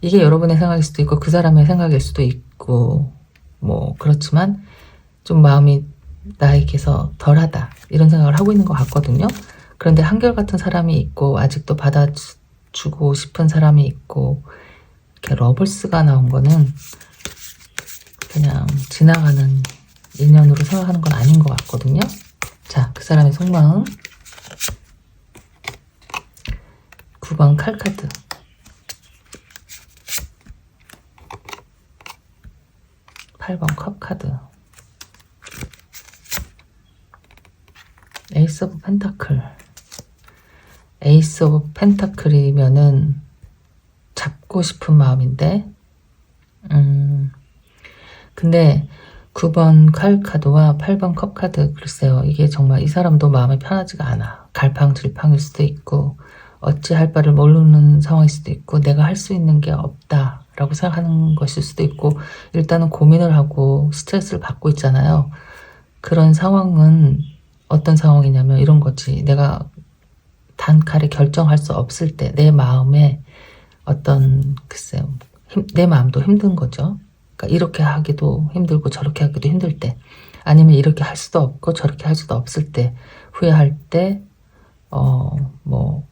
이게 여러분의 생각일 수도 있고 그 사람의 생각일 수도 있고 뭐 그렇지만 좀 마음이 나에게서 덜하다 이런 생각을 하고 있는 것 같거든요. 그런데 한결같은 사람이 있고 아직도 받아주고 싶은 사람이 있고, 이렇게 러블스가 나온 거는 그냥 지나가는 인연으로 생각하는 건 아닌 것 같거든요. 자, 그 사람의 속마음. 9번 칼카드. (8번) 컵카드. 에이스 오브 펜타클. 에이스 오브 펜타클이면은 잡고 싶은 마음인데, 근데 9번 칼카드와 8번 컵카드, 글쎄요, 이게 정말 이 사람도 마음이 편하지가 않아. 갈팡질팡일 수도 있고 어찌할 바를 모르는 상황일 수도 있고 내가 할 수 있는 게 없다 라고 생각하는 것일 수도 있고, 일단은 고민을 하고 스트레스를 받고 있잖아요. 그런 상황은 어떤 상황이냐면 이런 거지. 내가 단칼에 결정할 수 없을 때 내 마음에 어떤, 글쎄요, 내 마음도 힘든 거죠. 그러니까 이렇게 하기도 힘들고 저렇게 하기도 힘들 때, 아니면 이렇게 할 수도 없고 저렇게 할 수도 없을 때, 후회할 때, 뭐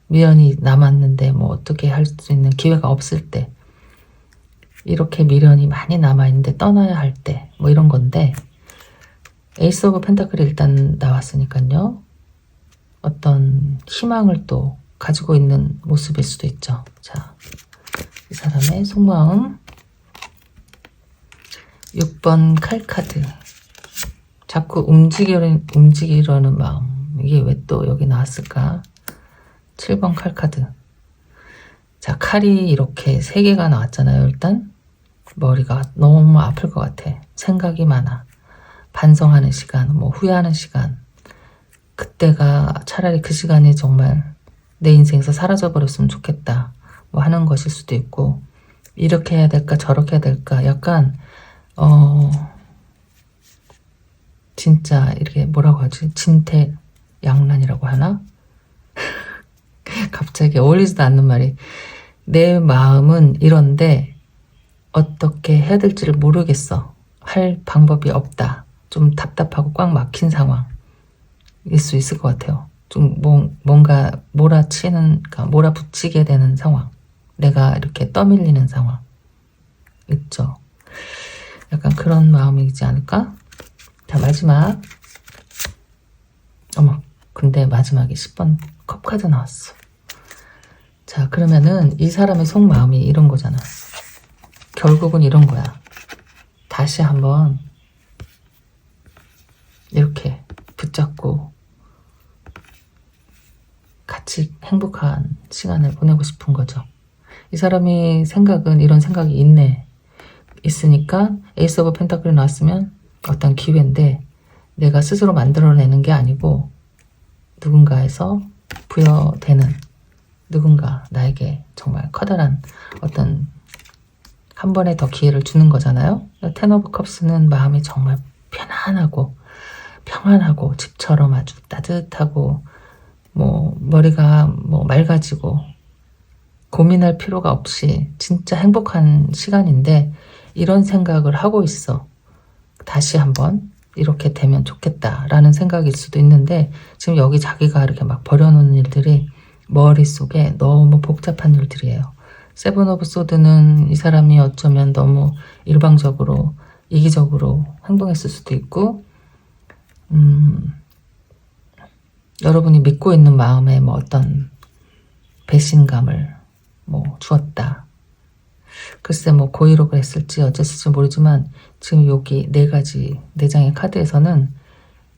미련이 남았는데 뭐 어떻게 할 수 있는 기회가 없을 때, 이렇게 미련이 많이 남아있는데 떠나야 할 때, 뭐 이런 건데, 에이스 오브 펜타클이 일단 나왔으니까요, 어떤 희망을 또 가지고 있는 모습일 수도 있죠. 자, 이 사람의 속마음. 6번 칼카드. 자꾸 움직이려는 마음. 이게 왜 또 여기 나왔을까? 7번 칼카드. 자, 칼이 이렇게 3개가 나왔잖아요. 일단 머리가 너무 아플 것 같아. 생각이 많아. 반성하는 시간, 뭐 후회하는 시간. 그때가 차라리 그 시간이 정말 내 인생에서 사라져버렸으면 좋겠다 뭐 하는 것일 수도 있고, 이렇게 해야 될까 저렇게 해야 될까, 약간 진짜 이렇게 뭐라고 하지, 진퇴양난이라고 하나? 갑자기 어울리지도 않는 말이. 내 마음은 이런데 어떻게 해야 될지를 모르겠어. 할 방법이 없다. 좀 답답하고 꽉 막힌 상황일 수 있을 것 같아요. 좀 뭔가 그러니까 몰아붙이게 되는 상황. 내가 이렇게 떠밀리는 상황 있죠. 약간 그런 마음이지 않을까? 자, 마지막. 어머, 근데 마지막에 10번 컵카드 나왔어. 자, 그러면은 이 사람의 속마음이 이런 거잖아. 결국은 이런 거야. 다시 한번 이렇게 붙잡고 같이 행복한 시간을 보내고 싶은 거죠. 이 사람이 생각은 이런 생각이 있으니까 에이스 오브 펜타클이 나왔으면 어떤 기회인데, 내가 스스로 만들어내는 게 아니고 누군가에서 부여되는, 누군가 나에게 정말 커다란 어떤 한 번에 더 기회를 주는 거잖아요. 텐 오브 컵스는 마음이 정말 편안하고 평안하고 집처럼 아주 따뜻하고, 뭐 머리가 뭐 맑아지고 고민할 필요가 없이 진짜 행복한 시간인데, 이런 생각을 하고 있어. 다시 한번 이렇게 되면 좋겠다라는 생각일 수도 있는데, 지금 여기 자기가 이렇게 막 버려놓는 일들이 머릿속에 너무 복잡한 일들이에요. 세븐 오브 소드는 이 사람이 어쩌면 너무 일방적으로 이기적으로 행동했을 수도 있고, 여러분이 믿고 있는 마음에 뭐 어떤 배신감을 뭐 주었다. 글쎄 뭐 고의로 그랬을지 어쨌을지 모르지만, 지금 여기 4장의 카드에서는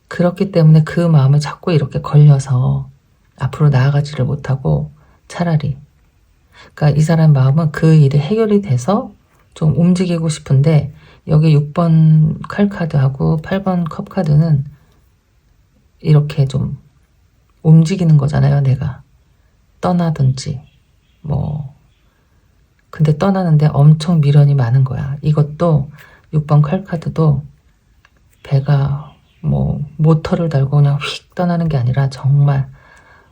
그렇기 때문에 그 마음을 자꾸 이렇게 걸려서 앞으로 나아가지를 못하고, 차라리 그러니까 이 사람 마음은 그 일이 해결이 돼서 좀 움직이고 싶은데 여기 6번 칼 카드하고 8번 컵 카드는 이렇게 좀 움직이는 거잖아요. 내가 떠나든지 뭐 근데 떠나는데 엄청 미련이 많은 거야. 이것도 6번 칼 카드도 배가 뭐 모터를 달고 그냥 휙 떠나는 게 아니라 정말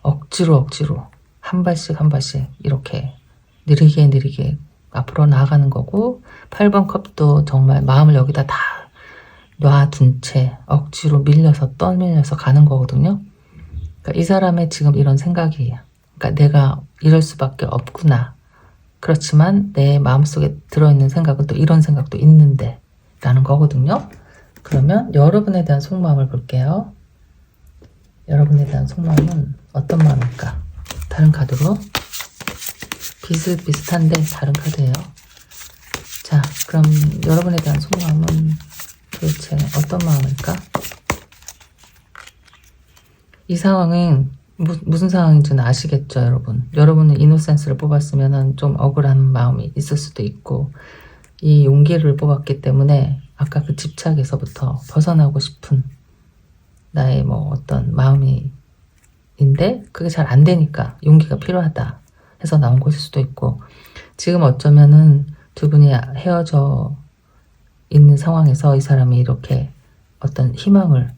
억지로 한 발씩 한 발씩 이렇게 느리게 앞으로 나아가는 거고 8번 컵도 정말 마음을 여기다 다 놔둔 채 억지로 밀려서 떠밀려서 가는 거거든요. 그러니까 이 사람의 지금 이런 생각이에요. 그러니까 내가 이럴 수밖에 없구나. 그렇지만 내 마음속에 들어있는 생각은 또 이런 생각도 있는데 라는 거거든요. 그러면 여러분에 대한 속마음을 볼게요. 여러분에 대한 속마음은 어떤 마음일까? 다른 카드로 비슷한데 다른 카드예요. 자, 그럼 여러분에 대한 속마음은 도대체 어떤 마음일까? 이 상황은 무슨 상황인지는 아시겠죠, 여러분? 여러분은 이노센스를 뽑았으면 좀 억울한 마음이 있을 수도 있고 이 용기를 뽑았기 때문에 아까 그 집착에서부터 벗어나고 싶은 나의 뭐 어떤 마음이 인데 그게 잘 안 되니까 용기가 필요하다 해서 나온 것일 수도 있고 지금 어쩌면은 두 분이 헤어져 있는 상황에서 이 사람이 이렇게 어떤 희망을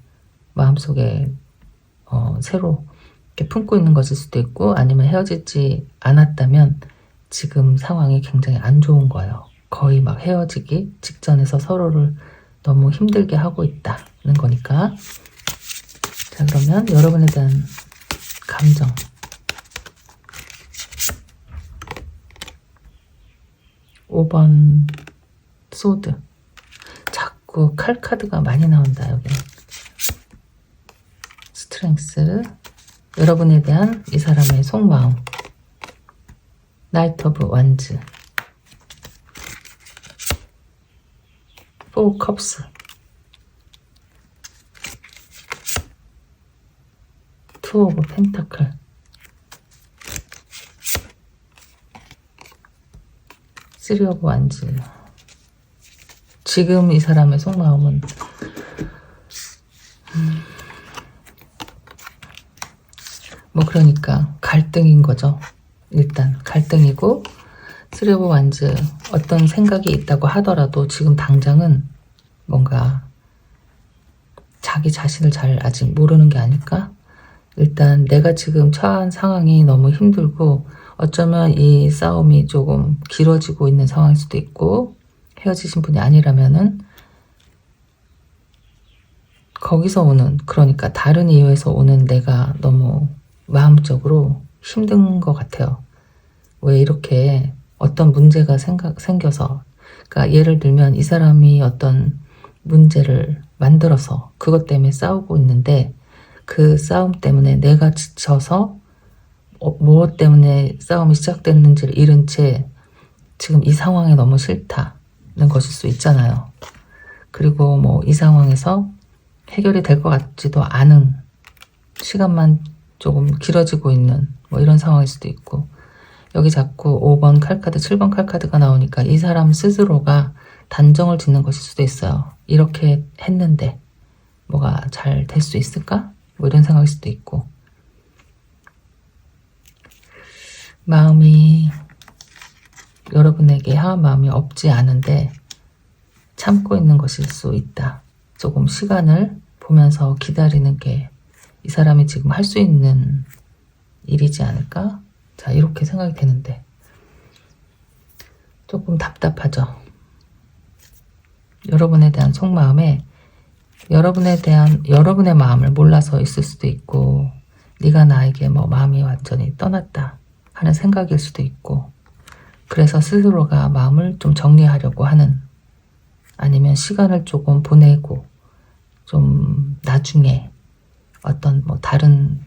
마음속에 새로 이렇게 품고 있는 것일 수도 있고 아니면 헤어지지 않았다면 지금 상황이 굉장히 안 좋은 거예요. 거의 막 헤어지기 직전에서 서로를 너무 힘들게 하고 있다는 거니까. 자, 그러면 여러분에 대한 감정. (5번) 소드. 자꾸 칼 카드가 많이 나온다. 여기 스트렝스. 여러분에 대한 이 사람의 속마음. 나이트 오브 완즈. 4 컵스. 2 오브 펜타클. 3 오브 완즈. 지금 이 사람의 속마음은 뭐 그러니까 갈등인 거죠. 일단 갈등이고 3 오브 완즈 어떤 생각이 있다고 하더라도 지금 당장은 뭔가 자기 자신을 잘 아직 모르는 게 아닐까? 일단 내가 지금 처한 상황이 너무 힘들고 어쩌면 이 싸움이 조금 길어지고 있는 상황일 수도 있고 헤어지신 분이 아니라면은 거기서 오는 그러니까 다른 이유에서 오는 내가 너무 마음적으로 힘든 것 같아요. 왜 이렇게 어떤 문제가 생겨서 그러니까 예를 들면 이 사람이 어떤 문제를 만들어서 그것 때문에 싸우고 있는데 그 싸움 때문에 내가 지쳐서 무엇 때문에 싸움이 시작됐는지를 잃은 채 지금 이 상황이 너무 싫다는 것일 수 있잖아요. 그리고 뭐 이 상황에서 해결이 될 것 같지도 않은 시간만 조금 길어지고 있는 뭐 이런 상황일 수도 있고 여기 자꾸 5번 칼카드, 7번 칼카드가 나오니까 이 사람 스스로가 단정을 짓는 것일 수도 있어요. 이렇게 했는데 뭐가 잘 될 수 있을까? 뭐 이런 생각일 수도 있고 마음이 여러분에게 향한 마음이 없지 않은데 참고 있는 것일 수 있다. 조금 시간을 보면서 기다리는 게 이 사람이 지금 할 수 있는 일이지 않을까? 자, 이렇게 생각이 되는데 조금 답답하죠. 여러분에 대한 속마음에 여러분의 마음을 몰라서 있을 수도 있고 네가 나에게 뭐 마음이 완전히 떠났다 하는 생각일 수도 있고 그래서 스스로가 마음을 좀 정리하려고 하는 아니면 시간을 조금 보내고 좀 나중에 어떤 뭐 다른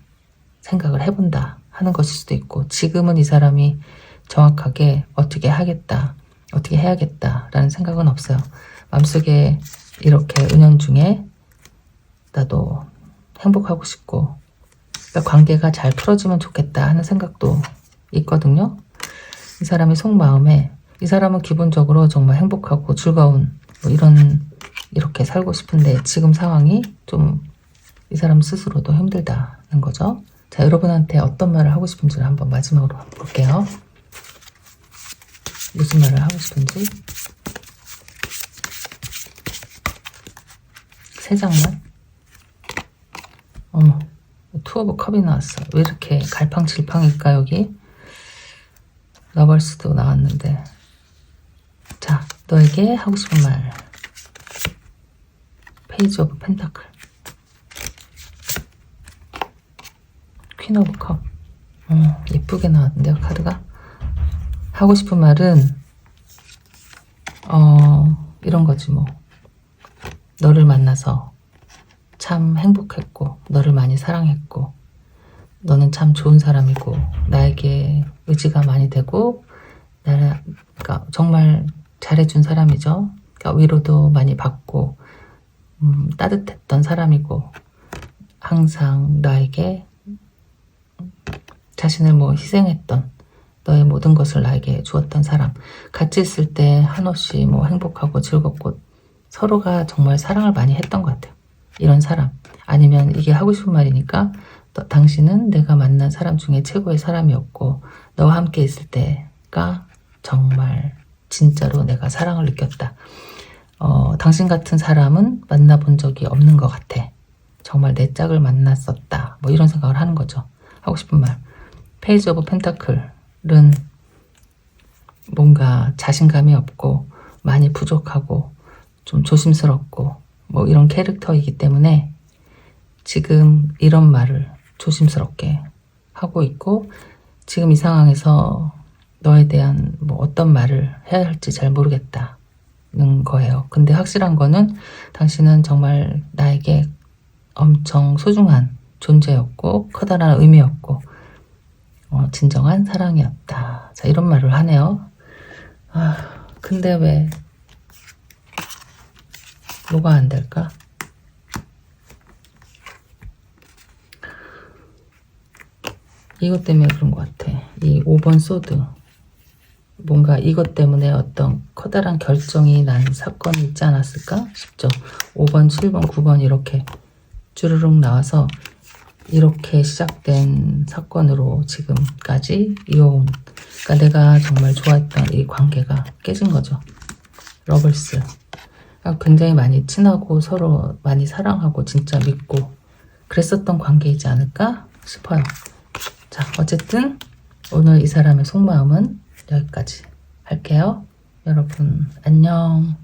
생각을 해본다 하는 것일 수도 있고 지금은 이 사람이 정확하게 어떻게 하겠다 어떻게 해야겠다 라는 생각은 없어요. 마음속에 이렇게 은연중에 나도 행복하고 싶고 그러니까 관계가 잘 풀어지면 좋겠다 하는 생각도 있거든요. 이 사람의 속마음에 이 사람은 기본적으로 정말 행복하고 즐거운 뭐 이렇게 살고 싶은데 지금 상황이 좀 이 사람 스스로도 힘들다는 거죠. 자, 여러분한테 어떤 말을 하고 싶은지를 한번 마지막으로 볼게요. 무슨 말을 하고 싶은지. 세 장만. 어머, 투 오브 컵이 나왔어. 왜 이렇게 갈팡질팡일까 여기? 러벌스도 나왔는데. 자, 너에게 하고 싶은 말. 페이지 오브 펜타클. 퀸 오브 컵. 예쁘게 나왔는데요, 카드가. 하고 싶은 말은 이런 거지 뭐. 너를 만나서 참 행복했고 너를 많이 사랑했고 너는 참 좋은 사람이고 나에게 의지가 많이 되고 나를 그러니까 정말 잘해준 사람이죠. 그러니까 위로도 많이 받고 따뜻했던 사람이고 항상 나에게 자신을 뭐 희생했던 너의 모든 것을 나에게 주었던 사람. 같이 있을 때 한없이 뭐 행복하고 즐겁고 서로가 정말 사랑을 많이 했던 것 같아요. 이런 사람. 아니면 이게 하고 싶은 말이니까 당신은 내가 만난 사람 중에 최고의 사람이었고 너와 함께 있을 때가 정말 진짜로 내가 사랑을 느꼈다. 당신 같은 사람은 만나본 적이 없는 것 같아. 정말 내 짝을 만났었다. 뭐 이런 생각을 하는 거죠. 하고 싶은 말. 페이지 오브 펜타클은 뭔가 자신감이 없고 많이 부족하고 좀 조심스럽고 뭐 이런 캐릭터이기 때문에 지금 이런 말을 조심스럽게 하고 있고 지금 이 상황에서 너에 대한 뭐 어떤 말을 해야 할지 잘 모르겠다는 거예요. 근데 확실한 거는 당신은 정말 나에게 엄청 소중한 존재였고 커다란 의미였고 진정한 사랑이었다. 자, 이런 말을 하네요. 근데 왜 뭐가 안 될까? 이것 때문에 그런 것 같아. 이 5번 소드. 뭔가 이것 때문에 어떤 커다란 결정이 난 사건이 있지 않았을까 싶죠. 5번, 7번, 9번 이렇게 주르륵 나와서 이렇게 시작된 사건으로 지금까지 이어온 그러니까 내가 정말 좋아했던 이 관계가 깨진 거죠. 러블스. 굉장히 많이 친하고 서로 많이 사랑하고 진짜 믿고 그랬었던 관계이지 않을까 싶어요. 자, 어쨌든 오늘 이 사람의 속마음은 여기까지 할게요. 여러분 안녕.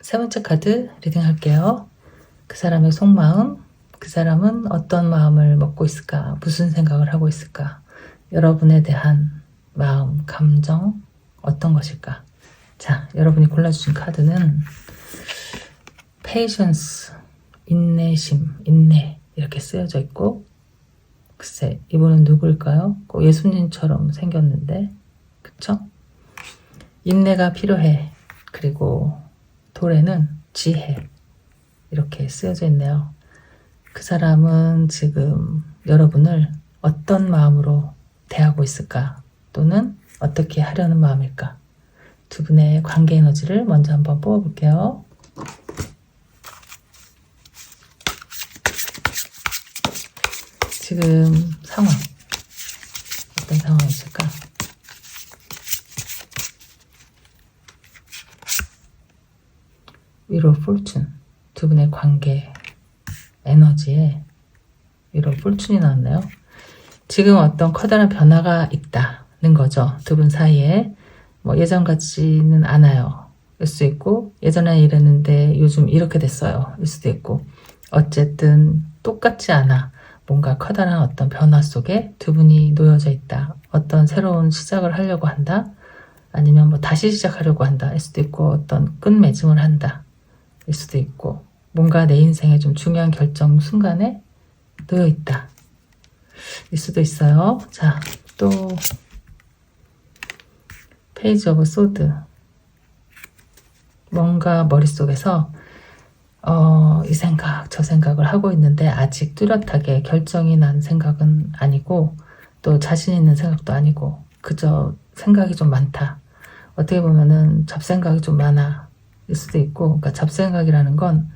세 번째 카드 리딩 할게요. 그 사람의 속마음, 그 사람은 어떤 마음을 먹고 있을까, 무슨 생각을 하고 있을까, 여러분에 대한 마음, 감정 어떤 것일까. 자, 여러분이 골라주신 카드는 patience, 인내심, 인내 이렇게 쓰여져 있고 글쎄 이분은 누구일까요? 꼭 예수님처럼 생겼는데 그쵸? 인내가 필요해. 그리고 돌에는 지혜 이렇게 쓰여져 있네요. 그 사람은 지금 여러분을 어떤 마음으로 대하고 있을까? 또는 어떻게 하려는 마음일까? 두 분의 관계 에너지를 먼저 한번 뽑아볼게요. 지금 상황 어떤 상황이 있을까? 위로 fortune 두 분의 관계 에너지에 위로 fortune이 나왔네요. 지금 어떤 커다란 변화가 있다는 거죠. 두 분 사이에 뭐 예전 같지는 않아요. 일 수 있고 예전에 이랬는데 요즘 이렇게 됐어요. 일 수도 있고 어쨌든 똑같지 않아. 뭔가 커다란 어떤 변화 속에 두 분이 놓여져 있다. 어떤 새로운 시작을 하려고 한다. 아니면 뭐 다시 시작하려고 한다. 일 수도 있고 어떤 끝맺음을 한다. 일 수도 있고 뭔가 내 인생에 좀 중요한 결정 순간에 놓여 있다. 일 수도 있어요. 자, 또 페이지 오브 소드. 뭔가 머릿속에서 이 생각 저 생각을 하고 있는데 아직 뚜렷하게 결정이 난 생각은 아니고 또 자신 있는 생각도 아니고 그저 생각이 좀 많다. 어떻게 보면은 잡생각이 좀 많아. 일 수도 있고, 그러니까 잡생각이라는 건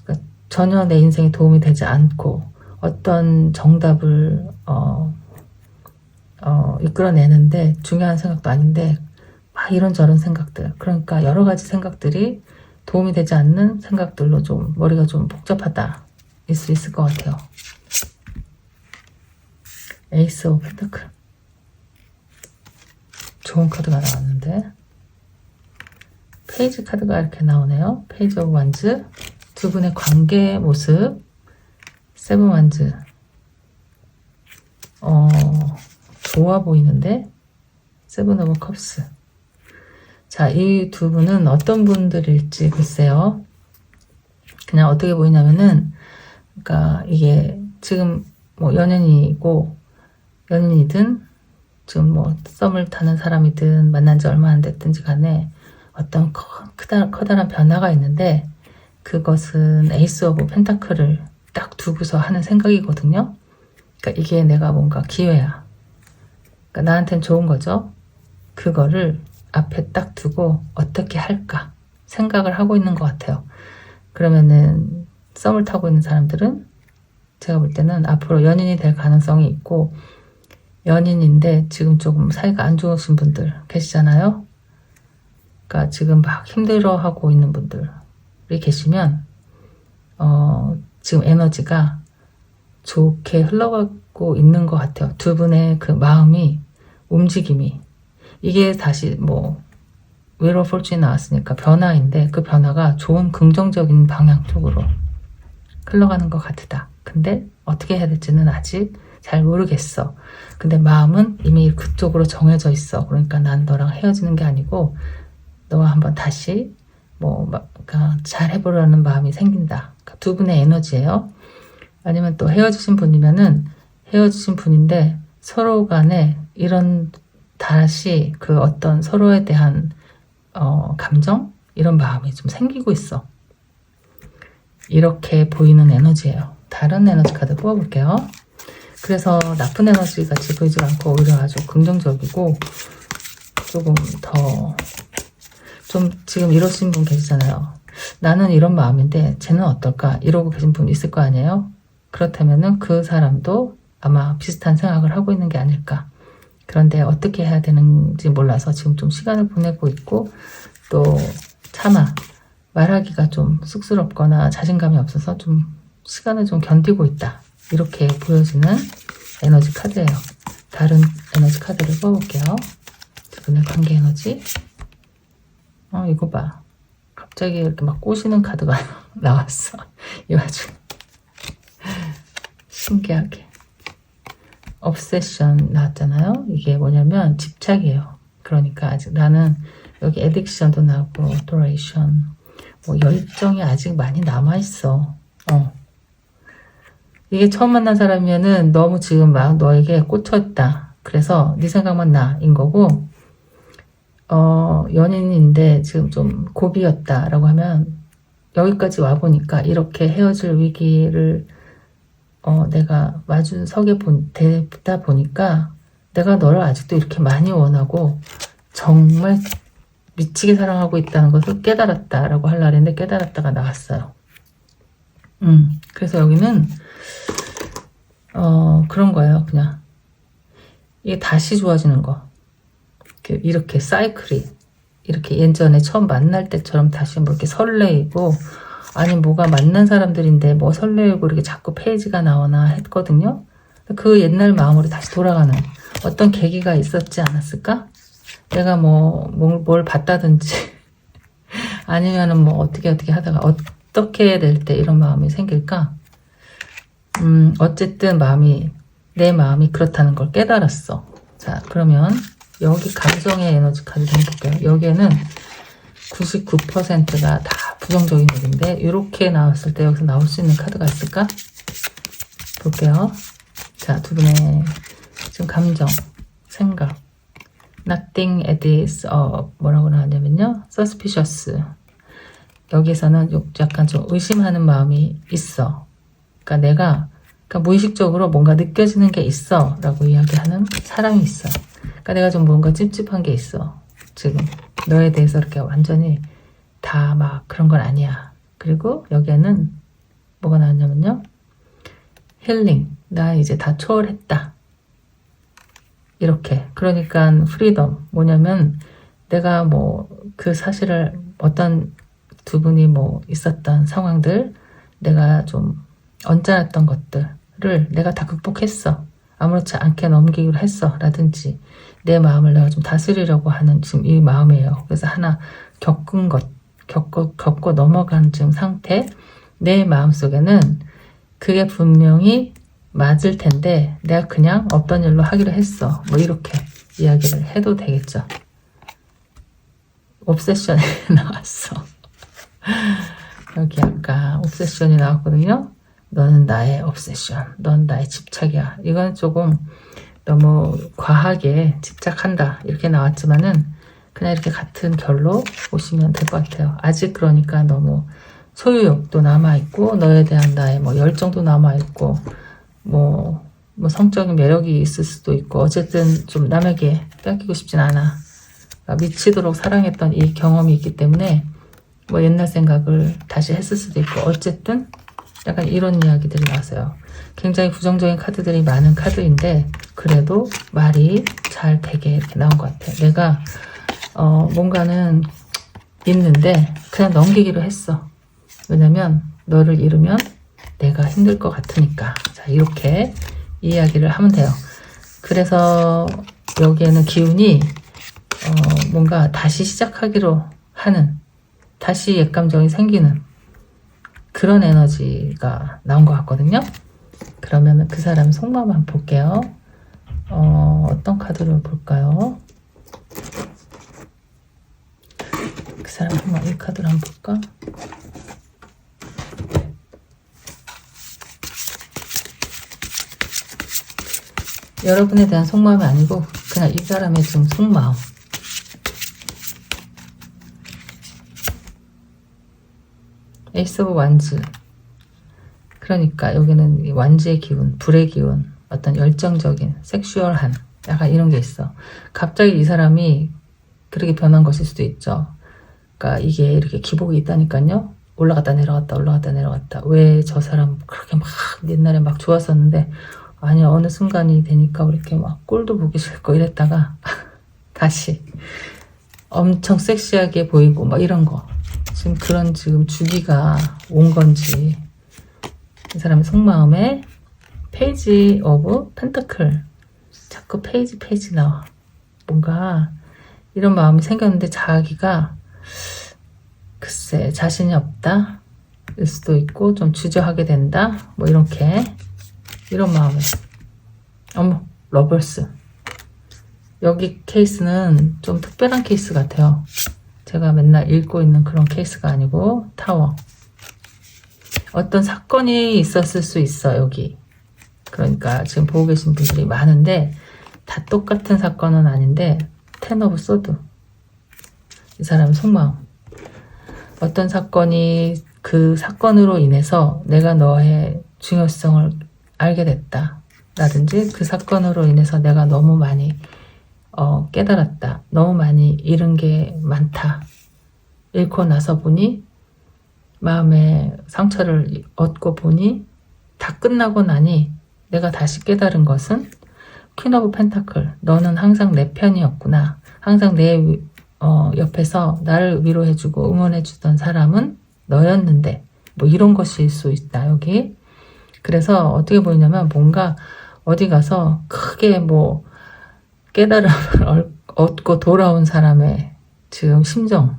그러니까 전혀 내 인생에 도움이 되지 않고 어떤 정답을 이끌어내는데 중요한 생각도 아닌데 막 이런저런 생각들, 그러니까 여러 가지 생각들이 도움이 되지 않는 생각들로 좀 머리가 좀 복잡하다 일 수 있을 것 같아요. 에이스 오브 펜타클, 좋은 카드가 나왔는데 페이지 카드가 이렇게 나오네요. 페이지 오브 완즈, 두 분의 관계 모습, 세븐 완즈, 좋아 보이는데 세븐 오브 컵스. 자, 이 두 분은 어떤 분들일지 글쎄요. 그냥 어떻게 보이냐면은, 그러니까 이게 지금 뭐 연인이고 연인이든 지금 뭐 썸을 타는 사람이든 만난 지 얼마 안 됐든지 간에 어떤 커다란 변화가 있는데 그것은 에이스 오브 펜타클을 딱 두고서 하는 생각이거든요. 그러니까 이게 내가 뭔가 기회야. 그러니까 나한텐 좋은 거죠. 그거를 앞에 딱 두고 어떻게 할까 생각을 하고 있는 것 같아요. 그러면은 썸을 타고 있는 사람들은 제가 볼 때는 앞으로 연인이 될 가능성이 있고, 연인인데 지금 조금 사이가 안 좋으신 분들 계시잖아요. 그러니까 지금 막 힘들어하고 있는 분들이 계시면 지금 에너지가 좋게 흘러가고 있는 것 같아요. 두 분의 그 마음이, 움직임이, 이게 다시 뭐 웨로 폴춘이 나왔으니까 변화인데 그 변화가 좋은 긍정적인 방향 쪽으로 흘러가는 것 같다. 근데 어떻게 해야 될지는 아직 잘 모르겠어. 근데 마음은 이미 그쪽으로 정해져 있어. 그러니까 난 너랑 헤어지는 게 아니고 너와 한번 다시 뭐 잘 해보려는 마음이 생긴다. 그러니까 두 분의 에너지예요. 아니면 또 헤어지신 분이면은 헤어지신 분인데 서로 간에 이런 다시 그 어떤 서로에 대한 감정, 이런 마음이 좀 생기고 있어. 이렇게 보이는 에너지예요. 다른 에너지 카드 뽑아볼게요. 그래서 나쁜 에너지 같이 보이지 않고 오히려 아주 긍정적이고 조금 더 좀 지금 이러신 분 계시잖아요. 나는 이런 마음인데 쟤는 어떨까? 이러고 계신 분 있을 거 아니에요? 그렇다면은 그 사람도 아마 비슷한 생각을 하고 있는 게 아닐까. 그런데 어떻게 해야 되는지 몰라서 지금 좀 시간을 보내고 있고, 또 차마 말하기가 좀 쑥스럽거나 자신감이 없어서 좀 시간을 좀 견디고 있다. 이렇게 보여지는 에너지 카드예요. 다른 에너지 카드를 뽑아볼게요. 두 분의 관계 에너지. 이거 봐. 갑자기 이렇게 막 꼬시는 카드가 나왔어. 이 와중에. 신기하게. obsession 나왔잖아요. 이게 뭐냐면 집착이에요. 그러니까 아직 나는 여기 addiction도 나오고 adoration, 뭐 열정이 아직 많이 남아있어. 이게 처음 만난 사람이면은 너무 지금 막 너에게 꽂혀있다. 그래서 네 생각만 나인 거고, 연인인데 지금 좀 고비였다라고 하면 여기까지 와보니까 이렇게 헤어질 위기를 내가 마주서게 되다 보니까 내가 너를 아직도 이렇게 많이 원하고 정말 미치게 사랑하고 있다는 것을 깨달았다라고 하려고 했는데 깨달았다가 나왔어요. 그래서 여기는 그런 거예요. 그냥 이게 다시 좋아지는 거. 이렇게 사이클이 이렇게 예전에 처음 만날 때처럼 다시 뭐 이렇게 설레이고, 아니 뭐가 만난 사람들인데 뭐 설레이고 이렇게 자꾸 페이지가 나오나 했거든요. 그 옛날 마음으로 다시 돌아가는 어떤 계기가 있었지 않았을까? 내가 뭘 봤다든지 아니면은 뭐 어떻게 하다가 어떻게 될 때 이런 마음이 생길까? 어쨌든 내 마음이 그렇다는 걸 깨달았어. 자, 그러면 여기 감정의 에너지 카드 좀 볼게요. 여기에는 99%가 다 부정적인 얘기인데 이렇게 나왔을 때 여기서 나올 수 있는 카드가 있을까? 볼게요. 자, 두 분의 지금 감정, 생각, nothing is 뭐라고 나왔냐면요, suspicious. 여기서는 약간 좀 의심하는 마음이 있어. 그러니까 무의식적으로 뭔가 느껴지는 게 있어 라고 이야기하는 사람이 있어요. 그러니까 내가 좀 뭔가 찝찝한 게 있어. 지금 너에 대해서 이렇게 완전히 다 막 그런 건 아니야. 그리고 여기에는 뭐가 나왔냐면요. 힐링. 나 이제 다 초월했다. 이렇게. 그러니까 프리덤. 뭐냐면 내가 뭐 그 사실을 어떤 두 분이 뭐 있었던 상황들, 내가 좀 언짢았던 것들을 내가 다 극복했어. 아무렇지 않게 넘기기로 했어. 라든지 내 마음을 내가 좀 다스리려고 하는 지금 이 마음이에요. 그래서 하나 겪은 것, 겪고 넘어간 지금 상태, 내 마음속에는 그게 분명히 맞을 텐데 내가 그냥 없던 일로 하기로 했어. 뭐 이렇게 이야기를 해도 되겠죠. 옵세션이 나왔어. 여기 아까 옵세션이 나왔거든요. 너는 나의 옵세션, 넌 나의 집착이야. 이건 조금 너무 과하게 집착한다 이렇게 나왔지만은 그냥 이렇게 같은 결로 보시면 될 것 같아요. 아직 그러니까 너무 소유욕도 남아있고 너에 대한 나의 뭐 열정도 남아있고 뭐 성적인 매력이 있을 수도 있고 어쨌든 좀 남에게 뺏기고 싶진 않아. 그러니까 미치도록 사랑했던 이 경험이 있기 때문에 뭐 옛날 생각을 다시 했을 수도 있고 어쨌든 약간 이런 이야기들이 나왔어요. 굉장히 부정적인 카드들이 많은 카드인데 그래도 말이 잘 되게 이렇게 나온 것 같아. 내가 뭔가는 있는데 그냥 넘기기로 했어. 왜냐면 너를 잃으면 내가 힘들 것 같으니까. 자, 이렇게 이야기를 하면 돼요. 그래서 여기에는 기운이 뭔가 다시 시작하기로 하는, 다시 옛 감정이 생기는 그런 에너지가 나온 것 같거든요. 그러면 그 사람 속마음 한번 볼게요. 어떤 카드를 볼까요? 그 사람 속마음 이 카드를 한번 볼까? 여러분에 대한 속마음이 아니고 그냥 이 사람의 지금 속마음. 에이스 오브 완즈. 그러니까 여기는 완즈의 기운, 불의 기운, 어떤 열정적인 섹슈얼한 약간 이런 게 있어. 갑자기 이 사람이 그렇게 변한 것일 수도 있죠. 그러니까 이게 이렇게 기복이 있다니까요. 올라갔다 내려갔다 올라갔다 내려갔다. 왜 저 사람 그렇게 막 옛날에 막 좋았었는데 아니 어느 순간이 되니까 이렇게 막 꼴도 보기 싫고 이랬다가 다시 엄청 섹시하게 보이고 막 이런 거. 지금 그런 지금 주기가 온 건지. 이 사람의 속마음에 페이지 오브 펜타클. 자꾸 페이지 나와. 뭔가 이런 마음이 생겼는데 자기가 글쎄 자신이 없다 일 수도 있고 좀 주저하게 된다 뭐 이렇게 이런 마음에. 어머, 러벌스. 여기 케이스는 좀 특별한 케이스 같아요. 제가 맨날 읽고 있는 그런 케이스가 아니고 타워. 어떤 사건이 있었을 수 있어 여기. 그러니까 지금 보고 계신 분들이 많은데 다 똑같은 사건은 아닌데 텐 오브 소드. 이 사람의 속마음. 어떤 사건이 그 사건으로 인해서 내가 너의 중요성을 알게 됐다. 라든지 그 사건으로 인해서 내가 너무 많이 깨달았다. 너무 많이 잃은 게 많다. 잃고 나서 보니 마음의 상처를 얻고 보니 다 끝나고 나니 내가 다시 깨달은 것은 퀸 오브 펜타클. 너는 항상 내 편이었구나. 항상 내 옆에서 나를 위로해주고 응원해주던 사람은 너였는데 뭐 이런 것일 수 있다 여기. 그래서 어떻게 보이냐면 뭔가 어디 가서 크게 뭐 깨달음을 얻고 돌아온 사람의 지금 심정.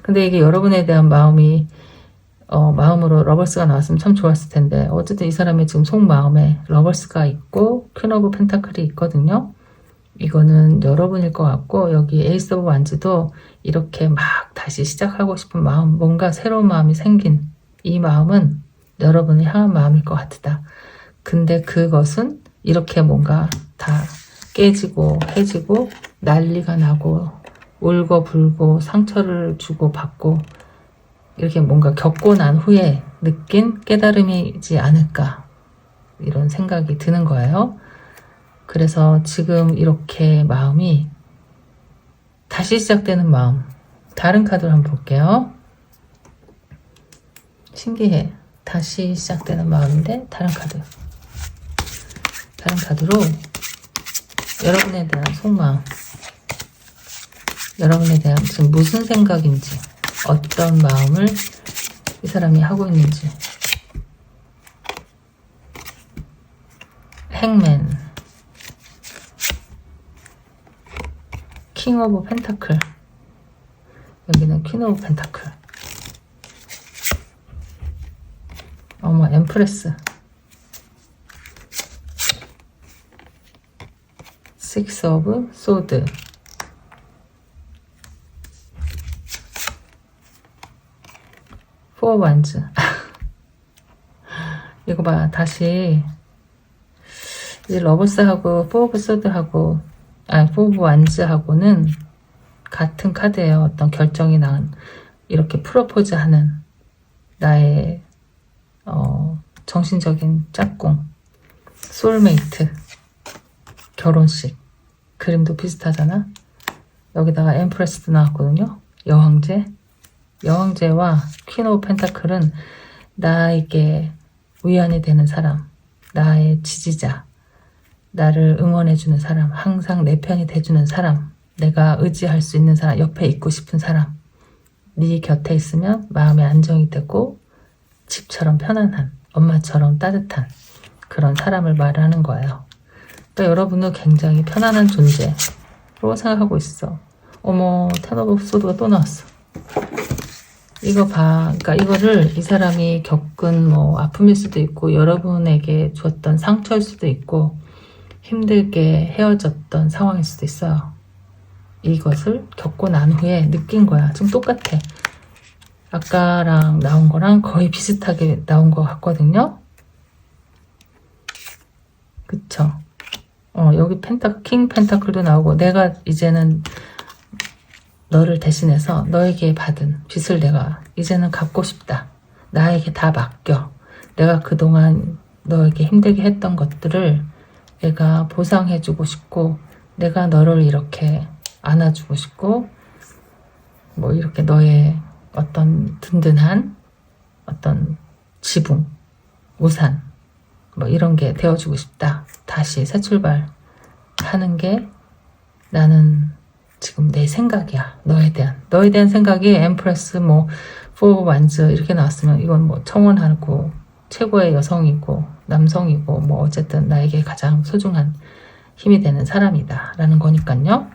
근데 이게 여러분에 대한 마음이 마음으로 러벌스가 나왔으면 참 좋았을 텐데 어쨌든 이 사람의 지금 속마음에 러벌스가 있고 퀸 오브 펜타클이 있거든요. 이거는 여러분일 것 같고 여기 에이스 오브 완즈도 이렇게 막 다시 시작하고 싶은 마음, 뭔가 새로운 마음이 생긴 이 마음은 여러분을 향한 마음일 것 같다. 근데 그것은 이렇게 뭔가 다 깨지고 해지고 난리가 나고 울고 불고 상처를 주고 받고 이렇게 뭔가 겪고 난 후에 느낀 깨달음이지 않을까 이런 생각이 드는 거예요. 그래서 지금 이렇게 마음이 다시 시작되는 마음. 다른 카드를 한번 볼게요. 신기해. 다시 시작되는 마음인데 다른 카드로 여러분에 대한 속마음, 여러분에 대한 지금 무슨 생각인지, 어떤 마음을 이 사람이 하고 있는지. 행맨, 킹 오브 펜타클, 여기는 퀸 오브 펜타클, 어머, 엠프레스, 식스 오브 소드, 포 완즈. 이거 봐, 다시 이제 러버스하고 포 오브 소드하고 포 오브 완즈하고는 같은 카드예요. 어떤 결정이 난 이렇게 프로포즈하는 나의 정신적인 짝꿍, 소울메이트, 결혼식. 그림도 비슷하잖아. 여기다가 엠프레스도 나왔거든요. 여왕제와 퀸 오브 펜타클은 나에게 위안이 되는 사람, 나의 지지자, 나를 응원해주는 사람, 항상 내 편이 돼주는 사람, 내가 의지할 수 있는 사람, 옆에 있고 싶은 사람. 네 곁에 있으면 마음의 안정이 되고 집처럼 편안한, 엄마처럼 따뜻한 그런 사람을 말하는 거예요. 그러니까 여러분은 굉장히 편안한 존재로 생각하고 있어. 어머, 텐 오브 소드가 또 나왔어. 이거 봐. 그러니까 이거를 이 사람이 겪은 뭐 아픔일 수도 있고 여러분에게 주었던 상처일 수도 있고 힘들게 헤어졌던 상황일 수도 있어요. 이것을 겪고 난 후에 느낀 거야. 지금 똑같아. 아까랑 나온 거랑 거의 비슷하게 나온 것 같거든요. 그쵸? 여기 킹 펜타클도 나오고 내가 이제는 너를 대신해서 너에게 받은 빚을 내가 이제는 갚고 싶다. 나에게 다 맡겨. 내가 그동안 너에게 힘들게 했던 것들을 내가 보상해주고 싶고 내가 너를 이렇게 안아주고 싶고 뭐 이렇게 너의 어떤 든든한 어떤 지붕, 우산 뭐 이런 게 되어주고 싶다. 다시 새 출발 하는 게 나는 지금 내 생각이야. 너에 대한 생각이 엠프레스 뭐 포 완즈 이렇게 나왔으면 이건 뭐 청혼하고 최고의 여성이고 남성이고 뭐 어쨌든 나에게 가장 소중한 힘이 되는 사람이다 라는 거니까요.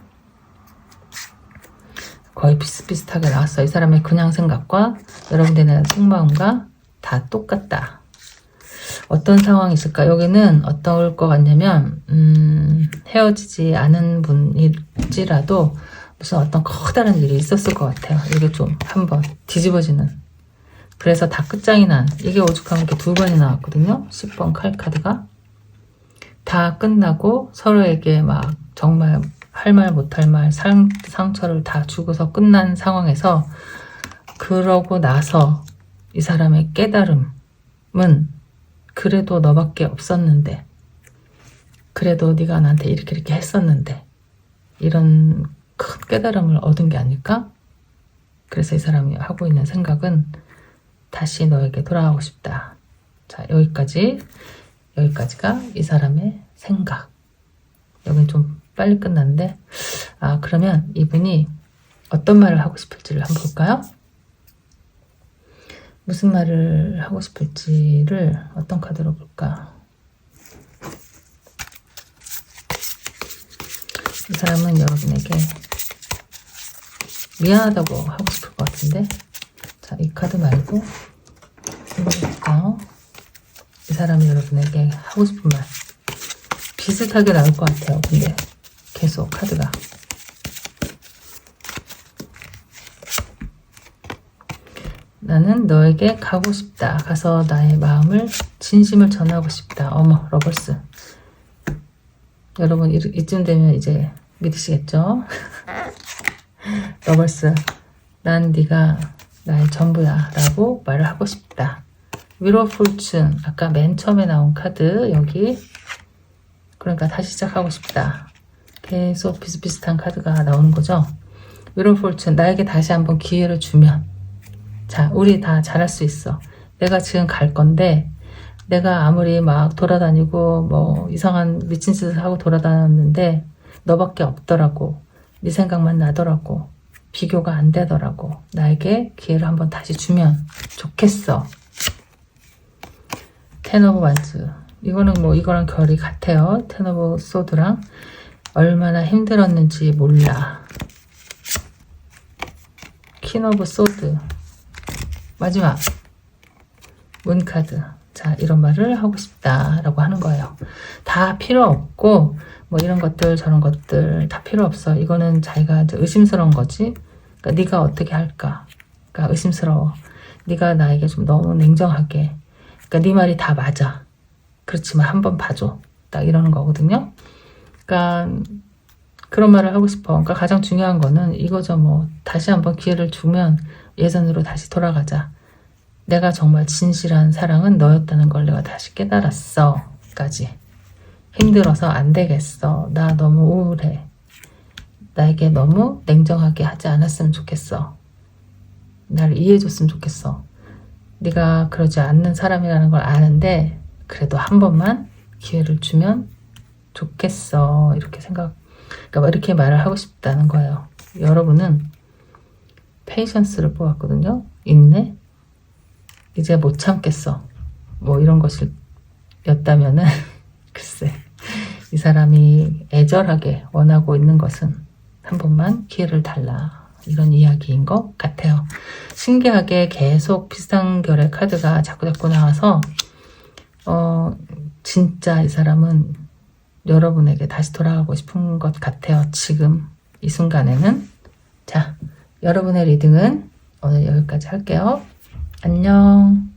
거의 비슷비슷하게 나왔어. 이 사람의 그냥 생각과 여러분들에 대한 속마음과 다 똑같다. 어떤 상황이 있을까? 여기는 어떨 것 같냐면 헤어지지 않은 분일지라도 무슨 어떤 커다란 일이 있었을 것 같아요. 이게 좀 한번 뒤집어지는. 그래서 다 끝장이 난. 이게 오죽하면 이렇게 두 번이 나왔거든요. 10번 칼 카드가. 다 끝나고 서로에게 막 정말 할 말 못할 말 상처를 다 주고서 끝난 상황에서 그러고 나서 이 사람의 깨달음은 그래도 너밖에 없었는데 그래도 네가 나한테 이렇게 했었는데 이런 큰 깨달음을 얻은 게 아닐까? 그래서 이 사람이 하고 있는 생각은 다시 너에게 돌아가고 싶다. 자, 여기까지가 이 사람의 생각. 여긴 좀 빨리 끝났는데 그러면 이분이 어떤 말을 하고 싶을지를 한번 볼까요? 무슨 말을 하고 싶을지를 어떤 카드로 볼까? 이 사람은 여러분에게 미안하다고 하고 싶을 것 같은데 자, 이 카드 말고 이거 볼까요? 이 사람이 여러분에게 하고 싶은 말 비슷하게 나올 것 같아요. 근데 계속 카드가 나는 너에게 가고 싶다. 가서 나의 마음을 진심을 전하고 싶다. 어머, 러버스. 여러분 이쯤 되면 이제 믿으시겠죠? 러버스. 난 네가 나의 전부야 라고 말을 하고 싶다. 위로 폴춘. 아까 맨 처음에 나온 카드 여기 그러니까 다시 시작하고 싶다. 계속 비슷비슷한 카드가 나오는 거죠. 위로 폴춘, 나에게 다시 한번 기회를 주면, 자, 우리 다 잘할 수 있어. 내가 지금 갈 건데, 내가 아무리 막 돌아다니고 뭐 이상한 미친 짓을 하고 돌아다녔는데 너밖에 없더라고. 네 생각만 나더라고. 비교가 안 되더라고. 나에게 기회를 한번 다시 주면 좋겠어. 텐 오브 완즈. 이거는 뭐 이거랑 결이 같아요. 텐 오브 소드랑. 얼마나 힘들었는지 몰라. 퀸 오브 소드. 마지막 문카드. 자, 이런 말을 하고 싶다라고 하는 거예요. 다 필요 없고 뭐 이런 것들 저런 것들 다 필요 없어. 이거는 자기가 이제 의심스러운 거지. 그러니까 네가 어떻게 할까? 그러니까 의심스러워. 네가 나에게 좀 너무 냉정하게. 그러니까 네 말이 다 맞아. 그렇지만 한번 봐줘. 딱 이러는 거거든요. 그러니까 그런 말을 하고 싶어. 그러니까 가장 중요한 거는 이거죠. 뭐 다시 한번 기회를 주면 예전으로 다시 돌아가자. 내가 정말 진실한 사랑은 너였다는 걸 내가 다시 깨달았어. 까지. 힘들어서 안 되겠어. 나 너무 우울해. 나에게 너무 냉정하게 하지 않았으면 좋겠어. 나를 이해해줬으면 좋겠어. 네가 그러지 않는 사람이라는 걸 아는데 그래도 한 번만 기회를 주면 좋겠어. 이렇게 그러니까 이렇게 말을 하고 싶다는 거예요. 여러분은 페이션스를 뽑았거든요. 인내. 이제 못 참겠어. 뭐 이런 것이었다면은 글쎄 이 사람이 애절하게 원하고 있는 것은 한 번만 기회를 달라. 이런 이야기인 것 같아요. 신기하게 계속 비슷한 결의 카드가 자꾸 나와서 진짜 이 사람은 여러분에게 다시 돌아가고 싶은 것 같아요. 지금 이 순간에는. 자, 여러분의 리딩은 오늘 여기까지 할게요. 안녕.